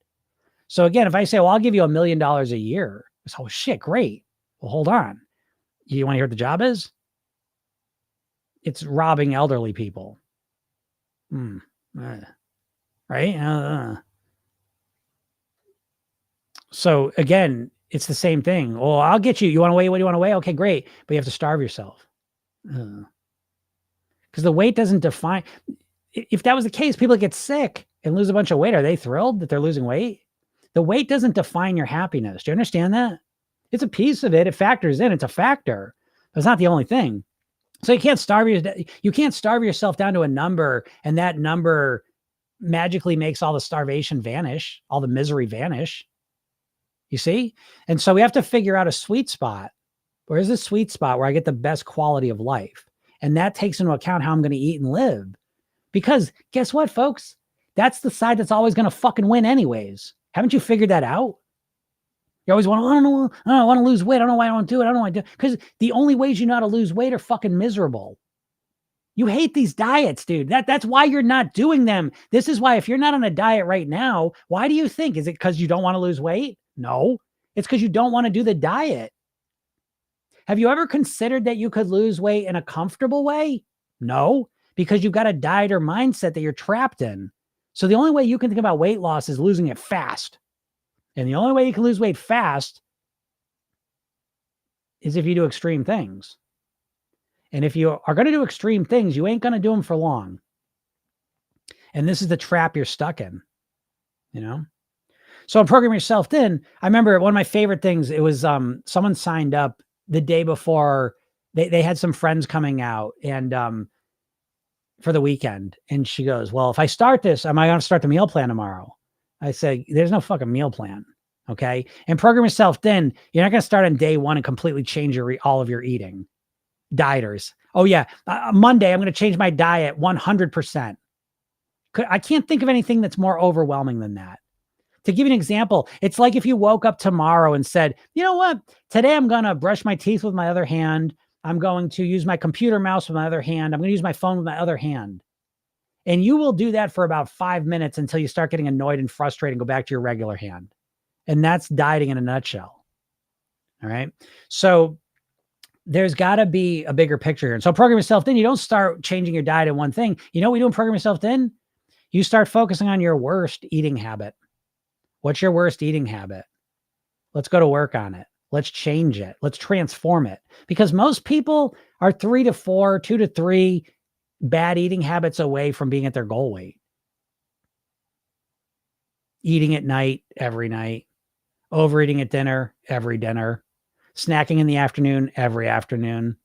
So again, if I say, well, I'll give you $1 million a year. It's, oh shit, great. Well, hold on. You want to hear what the job is? It's robbing elderly people. Right? So again, it's the same thing. Oh, I'll get you. You want to weigh? What do you want to weigh? Okay, great. But you have to starve yourself. Because the weight doesn't define. If that was the case, people get sick and lose a bunch of weight. Are they thrilled that they're losing weight? The weight doesn't define your happiness. Do you understand that? It's a piece of it. It factors in. It's a factor. But it's not the only thing. So you can't starve yourself down to a number, and that number magically makes all the starvation vanish, all the misery vanish. You see? And so we have to figure out a sweet spot. Where's the sweet spot where I get the best quality of life? And that takes into account how I'm going to eat and live. Because guess what, folks? That's the side that's always going to fucking win anyways. Haven't you figured that out? You always want to, I want to lose weight. I don't know why I don't do it. I don't know why I do it. Because the only ways you know how to lose weight are fucking miserable. You hate these diets, dude. That's why you're not doing them. This is why if you're not on a diet right now, why do you think? Is it because you don't want to lose weight? No, it's because you don't want to do the diet. Have you ever considered that you could lose weight in a comfortable way? No, because you've got a diet or mindset that you're trapped in. So the only way you can think about weight loss is losing it fast. And the only way you can lose weight fast is if you do extreme things. And if you are going to do extreme things, you ain't going to do them for long. And this is the trap you're stuck in, So in Program Yourself Thin, I remember one of my favorite things, it was someone signed up the day before they had some friends coming out and for the weekend. And she goes, well, if I start this, am I going to start the meal plan tomorrow? I say, there's no fucking meal plan. Okay. And program yourself thin. You're not going to start on day one and completely change all of your eating. Dieters. Oh yeah. Monday, I'm going to change my diet 100%. I can't think of anything that's more overwhelming than that. To give you an example, it's like if you woke up tomorrow and said, you know what, today I'm going to brush my teeth with my other hand. I'm going to use my computer mouse with my other hand. I'm going to use my phone with my other hand. And you will do that for about 5 minutes until you start getting annoyed and frustrated and go back to your regular hand. And that's dieting in a nutshell. All right. So there's got to be a bigger picture here. And so program yourself thin. You don't start changing your diet in one thing. You know what we do in program yourself thin? You start focusing on your worst eating habit. What's your worst eating habit? Let's go to work on it. Let's change it. Let's transform it. Because most people are 3 to 4, 2 to 3 bad eating habits away from being at their goal weight. Eating at night, every night. Overeating at dinner, every dinner. Snacking in the afternoon, every afternoon.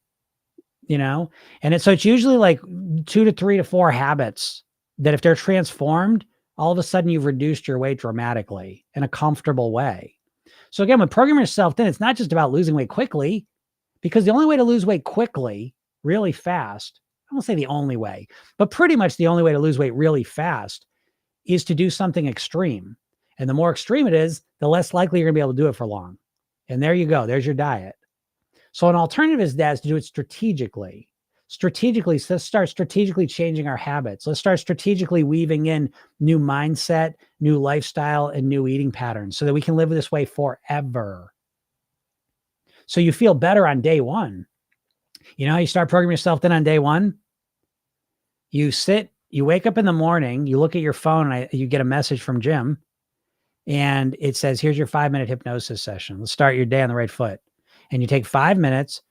And so it's usually like 2 to 3 to 4 habits that if they're transformed, all of a sudden you've reduced your weight dramatically in a comfortable way. So again, when programming yourself thin, it's not just about losing weight quickly, because the only way to lose weight quickly, really fast, I won't say the only way, but pretty much the only way to lose weight really fast is to do something extreme. And the more extreme it is, the less likely you're going to be able to do it for long. And there you go. There's your diet. So an alternative is to do it strategically. So let's start strategically changing our habits. Let's start strategically weaving in new mindset, new lifestyle, and new eating patterns so that we can live this way forever. So you feel better on day one. You know how you start programming yourself thin on day one? You wake up in the morning, you look at your phone, and you get a message from Jim, and it says, here's your 5-minute hypnosis session. Let's start your day on the right foot. And you take 5 minutes,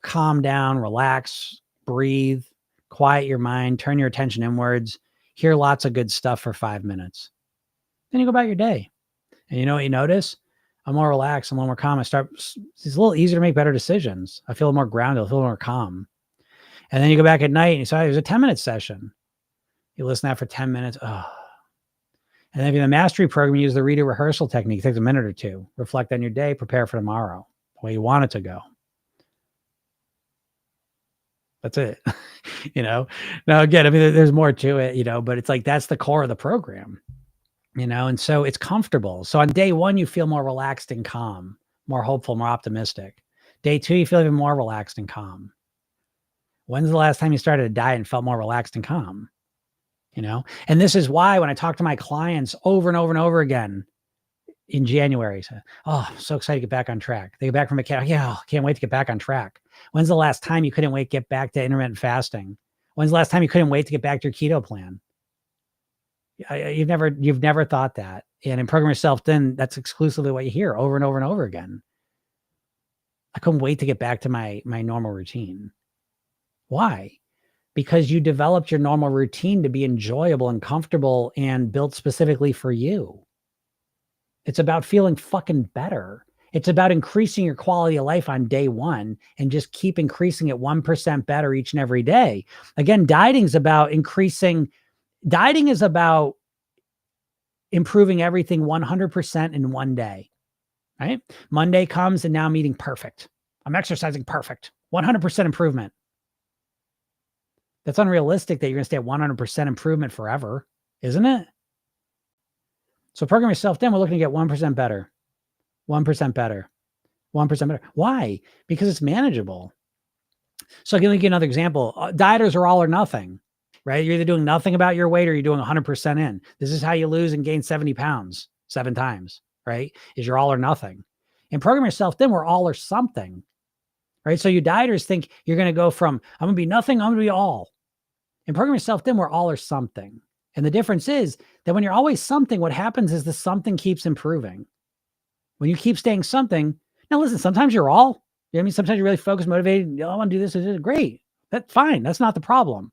calm down, relax, breathe, quiet your mind, turn your attention inwards, hear lots of good stuff for 5 minutes. Then you go about your day. And you know what you notice? I'm more relaxed. I'm a little more calm. It's a little easier to make better decisions. I feel more grounded. I feel more calm. And then you go back at night and you say, there's a 10-minute session. You listen to that for 10 minutes. Oh. And then if you're in the mastery program, you use the reader rehearsal technique. It takes a minute or two. Reflect on your day, prepare for tomorrow, the way you want it to go. That's it. Now again, I mean, there's more to it, but it's like, that's the core of the program, and so it's comfortable. So on day one, you feel more relaxed and calm, more hopeful, more optimistic. Day two, you feel even more relaxed and calm. When's the last time you started a diet and felt more relaxed and calm? And this is why when I talk to my clients over and over and over again in January, say, oh, I'm so excited to get back on track. They get back from vacation. Yeah, can't wait to get back on track. When's the last time you couldn't wait to get back to intermittent fasting? When's the last time you couldn't wait to get back to your keto plan? You've never thought that. And in Program Yourself Thin, that's exclusively what you hear over and over and over again. I couldn't wait to get back to my normal routine. Why? Because you developed your normal routine to be enjoyable and comfortable and built specifically for you. It's about feeling fucking better. It's about increasing your quality of life on day one and just keep increasing it 1% better each and every day. Again, dieting is about improving everything 100% in one day, right? Monday comes and now I'm eating perfect. I'm exercising perfect, 100% improvement. That's unrealistic that you're going to stay at 100% improvement forever, isn't it? So program yourself thin. We're looking to get 1% better, 1% better, 1% better. Why? Because it's manageable. So I'll give you another example. Dieters are all or nothing, right? You're either doing nothing about your weight or you're doing 100% in. This is how you lose and gain 70 pounds 7 times, right? Is you're all or nothing. And program yourself thin, we're all or something, right? So you dieters think you're going to go from, I'm going to be nothing, I'm going to be all. And program yourself thin, we're all or something. And the difference is that when you're always something, what happens is the something keeps improving. When you keep staying something, now listen, sometimes you're all, sometimes you're really focused, motivated. I want to do this. This is great. That's fine. That's not the problem.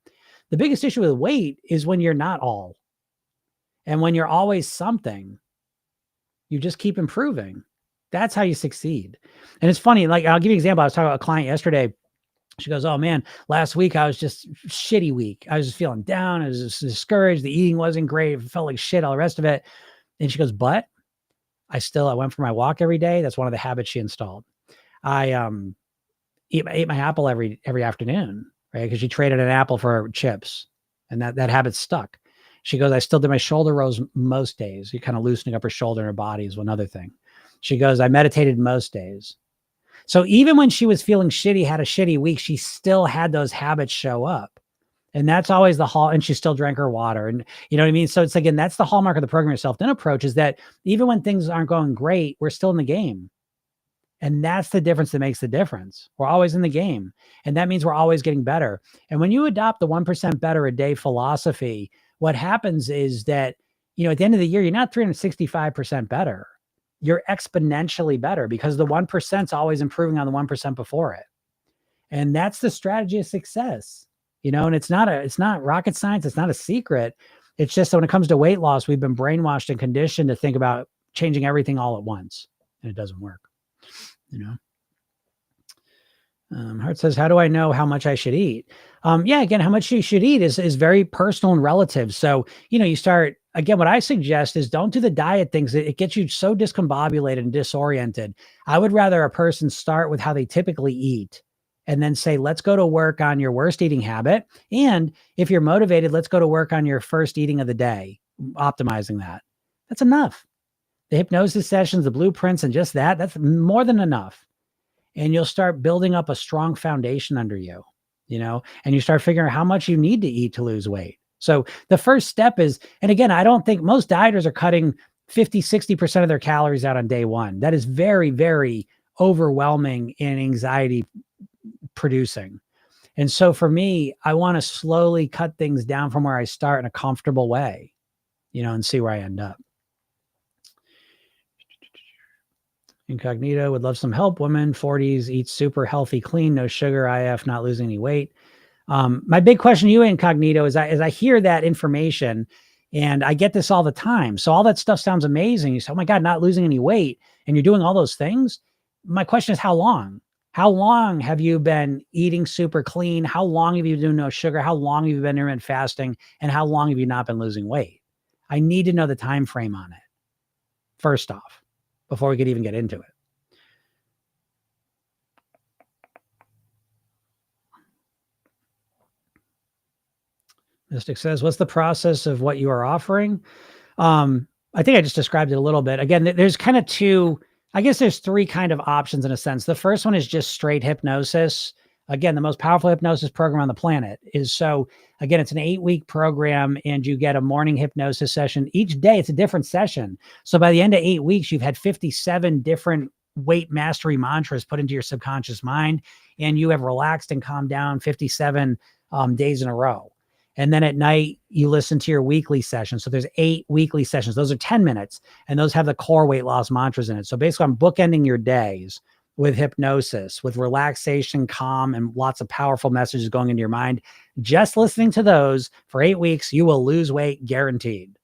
The biggest issue with weight is when you're not all. And when you're always something, you just keep improving. That's how you succeed. And it's funny, like, I'll give you an example. I was talking about a client yesterday. She goes, "Oh man, last week I was just shitty week. I was just feeling down. I was just discouraged. The eating wasn't great. It felt like shit, all the rest of it." And she goes, "But I went for my walk every day." That's one of the habits she installed. I ate my apple every afternoon, right? Because she traded an apple for chips, and that habit stuck. She goes, "I still did my shoulder rolls most days." You kind of loosening up her shoulder and her body is one other thing. She goes, "I meditated most days." So even when she was feeling shitty, had a shitty week, she still had those habits show up. And that's always the hall. And she still drank her water. And you know what I mean? So it's again, that's the hallmark of the program yourself then approach, is that even when things aren't going great, we're still in the game. And that's the difference that makes the difference. We're always in the game. And that means we're always getting better. And when you adopt the 1% better a day philosophy, what happens is that, at the end of the year, you're not 365% better. You're exponentially better because the 1% is always improving on the 1% before it. And that's the strategy of success, and it's not rocket science. It's not a secret. It's just that when it comes to weight loss, we've been brainwashed and conditioned to think about changing everything all at once, and it doesn't work. Hart says, "How do I know how much I should eat?" Again, how much you should eat is very personal and relative. So, you start, again, what I suggest is don't do the diet things. It gets you so discombobulated and disoriented. I would rather a person start with how they typically eat and then say, let's go to work on your worst eating habit. And if you're motivated, let's go to work on your first eating of the day, optimizing that. That's enough. The hypnosis sessions, the blueprints, and just that's more than enough. And you'll start building up a strong foundation under you, and you start figuring out how much you need to eat to lose weight. So the first step is, and again, I don't think most dieters are cutting 50, 60% of their calories out on day one. That is very, very overwhelming and anxiety producing. And so for me, I want to slowly cut things down from where I start in a comfortable way, and see where I end up. Incognito would love some help. Woman, 40s, eats super healthy, clean, no sugar, IF, not losing any weight. My big question to you, Incognito, is I hear that information and I get this all the time. So all that stuff sounds amazing. You say, "Oh my God, not losing any weight," and you're doing all those things. My question is, how long? How long have you been eating super clean? How long have you been doing no sugar? How long have you been intermittent fasting? And how long have you not been losing weight? I need to know the time frame on it, first off, before we could even get into it. Mystic says, "What's the process of what you are offering?" I think I just described it a little bit. Again, there's kind of there's three kind of options in a sense. The first one is just straight hypnosis. Again, the most powerful hypnosis program on the planet is again, it's an 8-week program and you get a morning hypnosis session. Each day it's a different session. So by the end of 8 weeks, you've had 57 different weight mastery mantras put into your subconscious mind, and you have relaxed and calmed down 57 days in a row. And then at night, you listen to your weekly session. So there's 8 weekly sessions. Those are 10 minutes, and those have the core weight loss mantras in it. So basically, I'm bookending your days with hypnosis, with relaxation, calm, and lots of powerful messages going into your mind. Just listening to those for 8 weeks, you will lose weight guaranteed.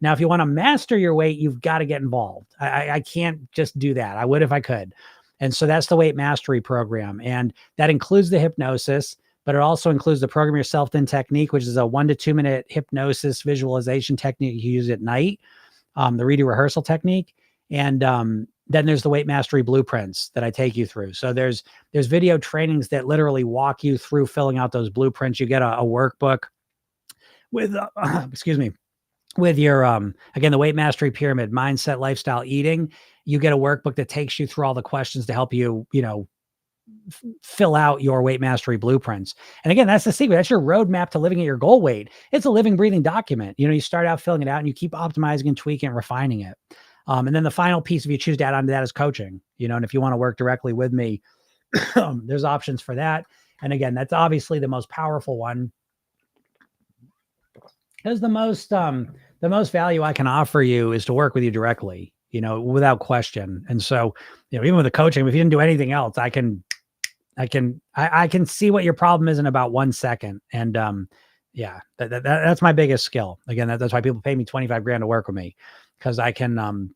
Now, if you want to master your weight, you've got to get involved. I can't just do that. I would if I could. And so that's the weight mastery program. And that includes the hypnosis, but it also includes the Program Yourself Thin technique, which is a 1 to 2 minute hypnosis visualization technique you use at night, the redo rehearsal technique. And then there's the weight mastery blueprints that I take you through. So there's video trainings that literally walk you through filling out those blueprints. You get a workbook with, with your, again, the weight mastery pyramid, mindset, lifestyle, eating. You get a workbook that takes you through all the questions to help you, fill out your weight mastery blueprints. And again, that's the secret. That's your roadmap to living at your goal weight. It's a living, breathing document. You start out filling it out and you keep optimizing and tweaking and refining it. And then the final piece, if you choose to add on to that, is coaching, and if you want to work directly with me, there's options for that. And again, that's obviously the most powerful one. Because the most value I can offer you is to work with you directly, without question. And so, even with the coaching, if you didn't do anything else, I can see what your problem is in about 1 second. And that's my biggest skill. Again, that's why people pay me $25,000 to work with me, because I can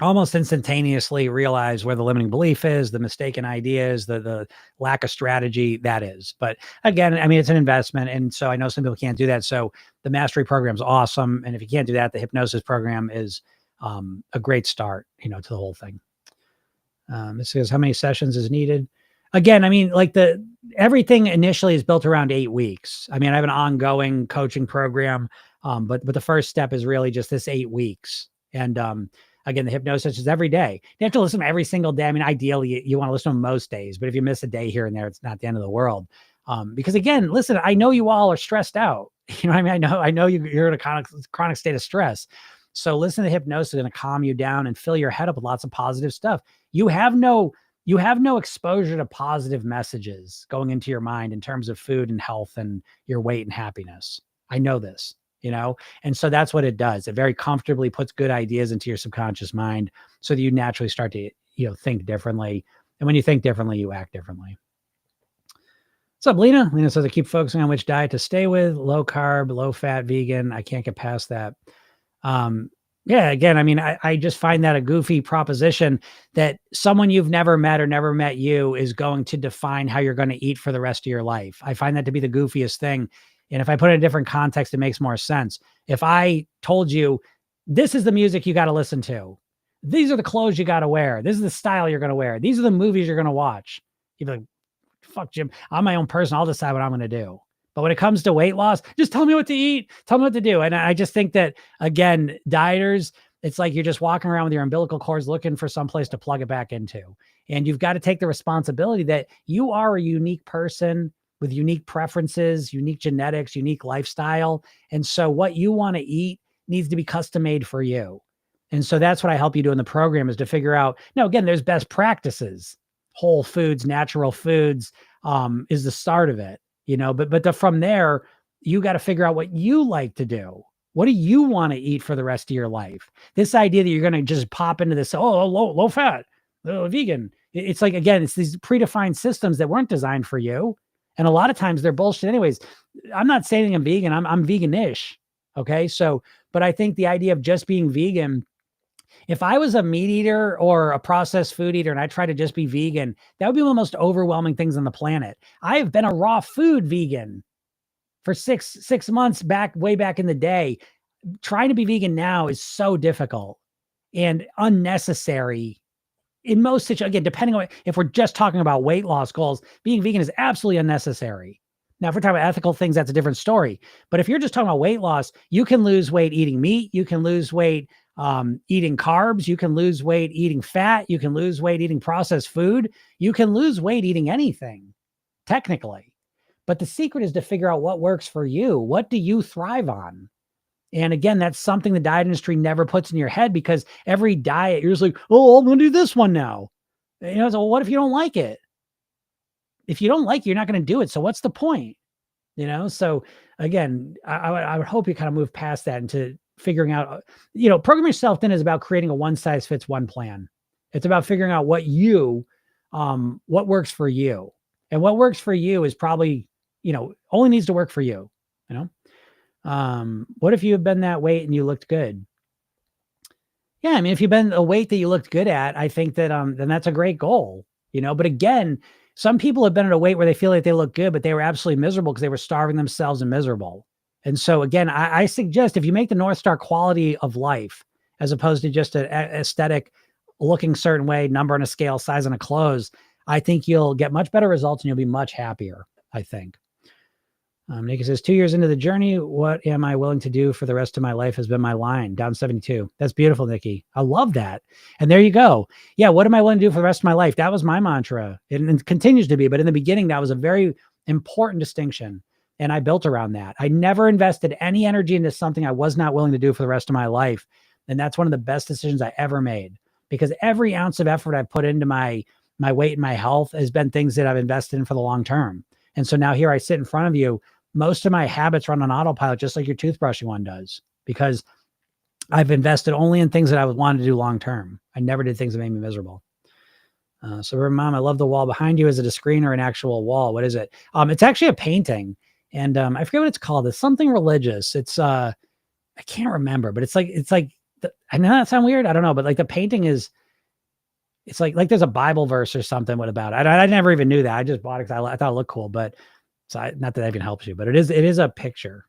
almost instantaneously realize where the limiting belief is, the mistaken ideas, the lack of strategy that is. But again, I mean, it's an investment. And so I know some people can't do that. So the mastery program is awesome. And if you can't do that, the hypnosis program is a great start, to the whole thing. It says how many sessions is needed. Again, I mean, like everything initially is built around 8 weeks. I mean, I have an ongoing coaching program, but the first step is really just this 8 weeks. And again, the hypnosis is every day. You have to listen to them every single day. I mean, ideally, you want to listen to them most days, but if you miss a day here and there, it's not the end of the world. Because again, listen, I know you all are stressed out. You know what I mean? I know you're in a chronic state of stress. So listen to hypnosis, going to calm you down and fill your head up with lots of positive stuff. You have no exposure to positive messages going into your mind in terms of food and health and your weight and happiness. I know this, and so that's what it does. It very comfortably puts good ideas into your subconscious mind so that you naturally start to, think differently. And when you think differently, you act differently. What's up, Lena? Lena says, I keep focusing on which diet to stay with, low carb, low fat, vegan. I can't get past that. Yeah, again, I mean, I just find that a goofy proposition that someone you've never met or never met you is going to define how you're going to eat for the rest of your life. I find that to be the goofiest thing. And if I put it in a different context, it makes more sense. If I told you, this is the music you got to listen to, these are the clothes you got to wear, this is the style you're going to wear, these are the movies you're going to watch, you'd be like, fuck, Jim, I'm my own person. I'll decide what I'm going to do. But when it comes to weight loss, just tell me what to eat, tell me what to do. And I just think that, again, dieters, it's like you're just walking around with your umbilical cords looking for someplace to plug it back into. And you've got to take the responsibility that you are a unique person with unique preferences, unique genetics, unique lifestyle. And so what you want to eat needs to be custom made for you. And so that's what I help you do in the program, is to figure out, now, again, there's best practices. Whole foods, natural foods is the start of it. But from there, you got to figure out what you like to do. What do you want to eat for the rest of your life? This idea that you're going to just pop into this, low fat, vegan. It's like, again, it's these predefined systems that weren't designed for you. And a lot of times they're bullshit anyways. I'm not saying I'm vegan. I'm vegan-ish. Okay. So, but I think the idea of just being vegan, if I was a meat eater or a processed food eater and I tried to just be vegan, that would be one of the most overwhelming things on the planet. I have been a raw food vegan for six months way back in the day. Trying to be vegan now is so difficult and unnecessary in most situations. Again, depending on if we're just talking about weight loss goals, being vegan is absolutely unnecessary. Now, if we're talking about ethical things, that's a different story. But if you're just talking about weight loss, you can lose weight eating meat. You can lose weight eating carbs. You can lose weight eating fat. You can lose weight eating processed food. You can lose weight eating anything, technically. But the secret is to figure out what works for you. What do you thrive on? And again, that's something the diet industry never puts in your head, because every diet, you're just like, oh, I'm going to do this one now. So what if you don't like it? If you don't like it, you're not going to do it. So what's the point? So again, I would hope you kind of move past that into figuring out, Program Yourself Thin is about creating a one size fits one plan. It's about figuring out what works for you. And what works for you is probably, only needs to work for you, What if you have been that weight and you looked good? Yeah. I mean, if you've been a weight that you looked good at, I think that, then that's a great goal, but again, some people have been at a weight where they feel like they look good, but they were absolutely miserable because they were starving themselves and miserable. And so again, I suggest if you make the North Star quality of life, as opposed to just an aesthetic looking certain way, number on a scale, size on a clothes, I think you'll get much better results and you'll be much happier, I think. Nikki says, 2 years into the journey, what am I willing to do for the rest of my life has been my line. Down 72. That's beautiful, Nikki. I love that. And there you go. Yeah. What am I willing to do for the rest of my life? That was my mantra. It continues to be, but in the beginning, that was a very important distinction. And I built around that. I never invested any energy into something I was not willing to do for the rest of my life. And that's one of the best decisions I ever made, because every ounce of effort I've put into my weight and my health has been things that I've invested in for the long term. And so now here I sit in front of you. Most of my habits run on autopilot, just like your toothbrushing one does, because I've invested only in things that I would want to do long term. I never did things that made me miserable. So, Mom, I love the wall behind you. Is it a screen or an actual wall? What is it? It's actually a painting, and I forget what it's called. It's something religious. It's I can't remember, but it's like I know that sound weird. I don't know, but like the painting is, it's like there's a Bible verse or something about it. I never even knew that. I just bought it because I thought it looked cool, but not that even helps you, but it is a picture.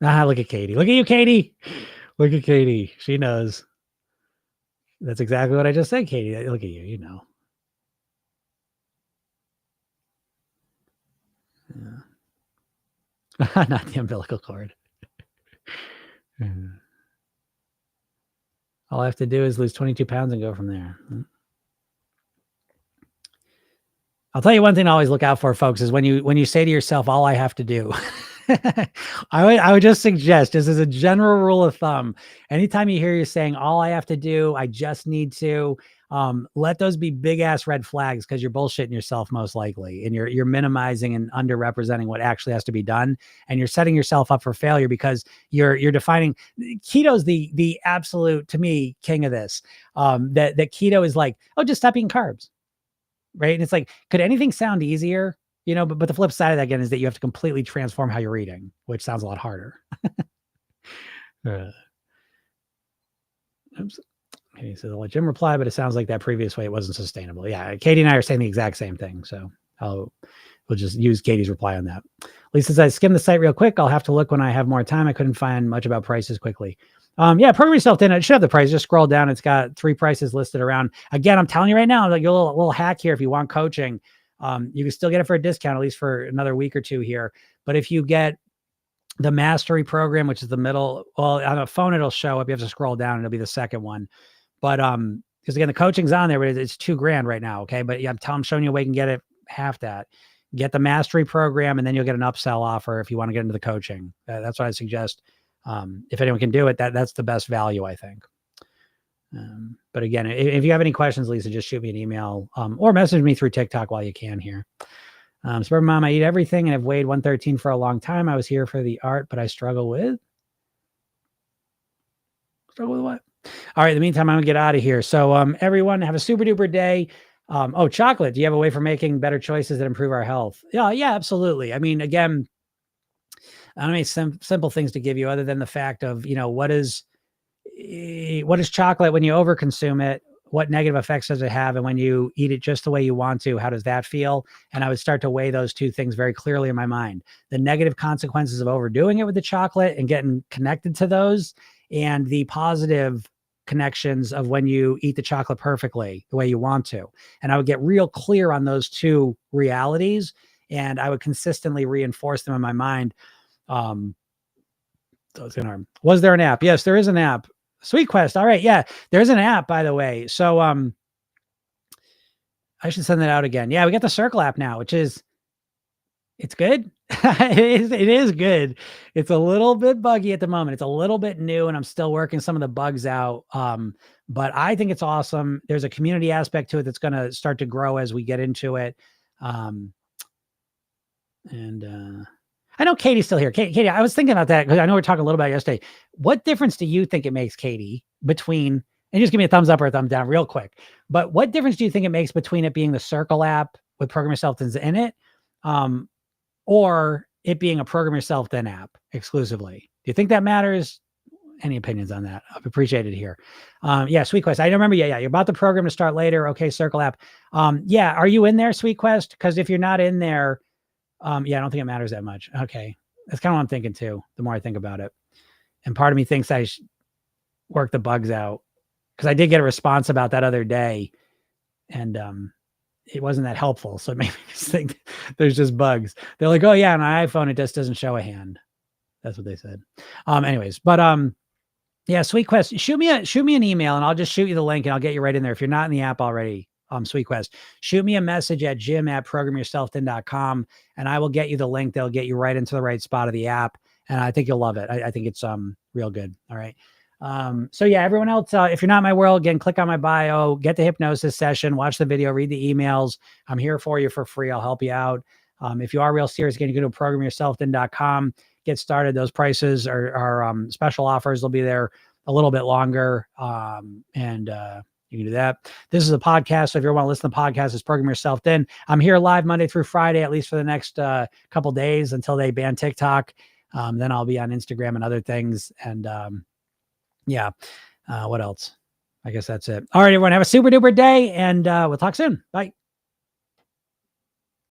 Look at Katie. Look at you, Katie. Look at Katie. She knows. That's exactly what I just said, Katie. Look at you. You know. Yeah. Not the umbilical cord. All I have to do is lose 22 pounds and go from there. I'll tell you one thing to always look out for, folks, is when you say to yourself, all I have to do. I would just suggest, just as a general rule of thumb, anytime you hear you saying, all I have to do, I just need to, let those be big ass red flags, because you're bullshitting yourself most likely, and you're minimizing and underrepresenting what actually has to be done, and you're setting yourself up for failure, because you're defining keto's the absolute, to me, king of this. That keto is like, oh, just stop eating carbs. Right. And it's like, could anything sound easier? But the flip side of that again is that you have to completely transform how you're eating, which sounds a lot harder. Oops. Okay, so I'll let Jim reply, but it sounds like that previous way it wasn't sustainable. Yeah, Katie and I are saying the exact same thing. So we'll just use Katie's reply on that. Lisa says, skim the site real quick. I'll have to look when I have more time. I couldn't find much about prices quickly. Yeah, program yourself in. It should have the price. Just scroll down. It's got 3 prices listed around. Again, I'm telling you right now, like a little hack here. If you want coaching, you can still get it for a discount, at least for another week or 2 here. But if you get the mastery program, which is the middle, well, on a phone, it'll show up. You have to scroll down and it'll be the second one. But, because again, the coaching's on there, but it's $2,000 right now. Okay. But yeah, I'm showing you a way you can get it half that. Get the mastery program, and then you'll get an upsell offer if you want to get into the coaching. That's what I suggest. If anyone can do it, that's the best value, I think. But again, if you have any questions, Lisa, just shoot me an email, or message me through TikTok while you can here. Suburban Mom, I eat everything and have weighed 113 for a long time. I was here for the art, but I struggle with what? All right. In the meantime, I'm gonna get out of here. So, everyone have a super duper day. Chocolate. Do you have a way for making better choices that improve our health? Yeah, absolutely. I mean, again, I don't have any simple things to give you other than the fact of, what is chocolate when you overconsume it? What negative effects does it have? And when you eat it just the way you want to, how does that feel? And I would start to weigh those 2 things very clearly in my mind. The negative consequences of overdoing it with the chocolate and getting connected to those, and the positive connections of when you eat the chocolate perfectly the way you want to. And I would get real clear on those 2 realities, and I would consistently reinforce them in my mind. Was there an app? Yes, there is an app. Sweet Quest. All right. Yeah, there's an app, by the way. So I should send that out again. Yeah, we got the Circle app now, which is, it's good. It is good. It's a little bit buggy at the moment. It's a little bit new, and I'm still working some of the bugs out. But I think it's awesome. There's a community aspect to it that's going to start to grow as we get into it. I know Katie's still here. Katie, I was thinking about that because I know we were talking a little about it yesterday. What difference do you think it makes, Katie, between, and just give me a thumbs up or a thumbs down real quick, but what difference do you think it makes between it being the Circle app with Program Yourself Thin's in it, or it being a Program Yourself Thin app exclusively? Do you think that matters? Any opinions on that? I've appreciated it here. Yeah, Sweet Quest. I remember. Yeah. You're about the program to start later. Okay, Circle app. Yeah. Are you in there, Sweet Quest? Because if you're not in there, yeah, I don't think it matters that much. Okay. That's kind of what I'm thinking too, the more I think about it. And part of me thinks I should work the bugs out, because I did get a response about that other day, and it wasn't that helpful. So it made me just think there's just bugs. They're like, oh yeah, on an iPhone, it just doesn't show a hand. That's what they said. Anyways, but yeah, Sweet Quest, shoot me an email and I'll just shoot you the link and I'll get you right in there. If you're not in the app already, Sweet Quest, shoot me a message at jim@programyourselfthin.com and I will get you the link. That'll get you right into the right spot of the app. And I think you'll love it. I think it's real good. All right. So yeah, everyone else, if you're not in my world, again, click on my bio, get the hypnosis session, watch the video, read the emails. I'm here for you for free. I'll help you out. If you are real serious, again, you go to programyourselfthin.com, get started. Those prices are special offers. They'll be there a little bit longer. And you can do that. This is a podcast. So if you want to listen to the podcast, it's Program Yourself Thin. I'm here live Monday through Friday, at least for the next couple days until they ban TikTok. Then I'll be on Instagram and other things. And yeah, what else? I guess that's it. All right, everyone, have a super duper day, and we'll talk soon. Bye.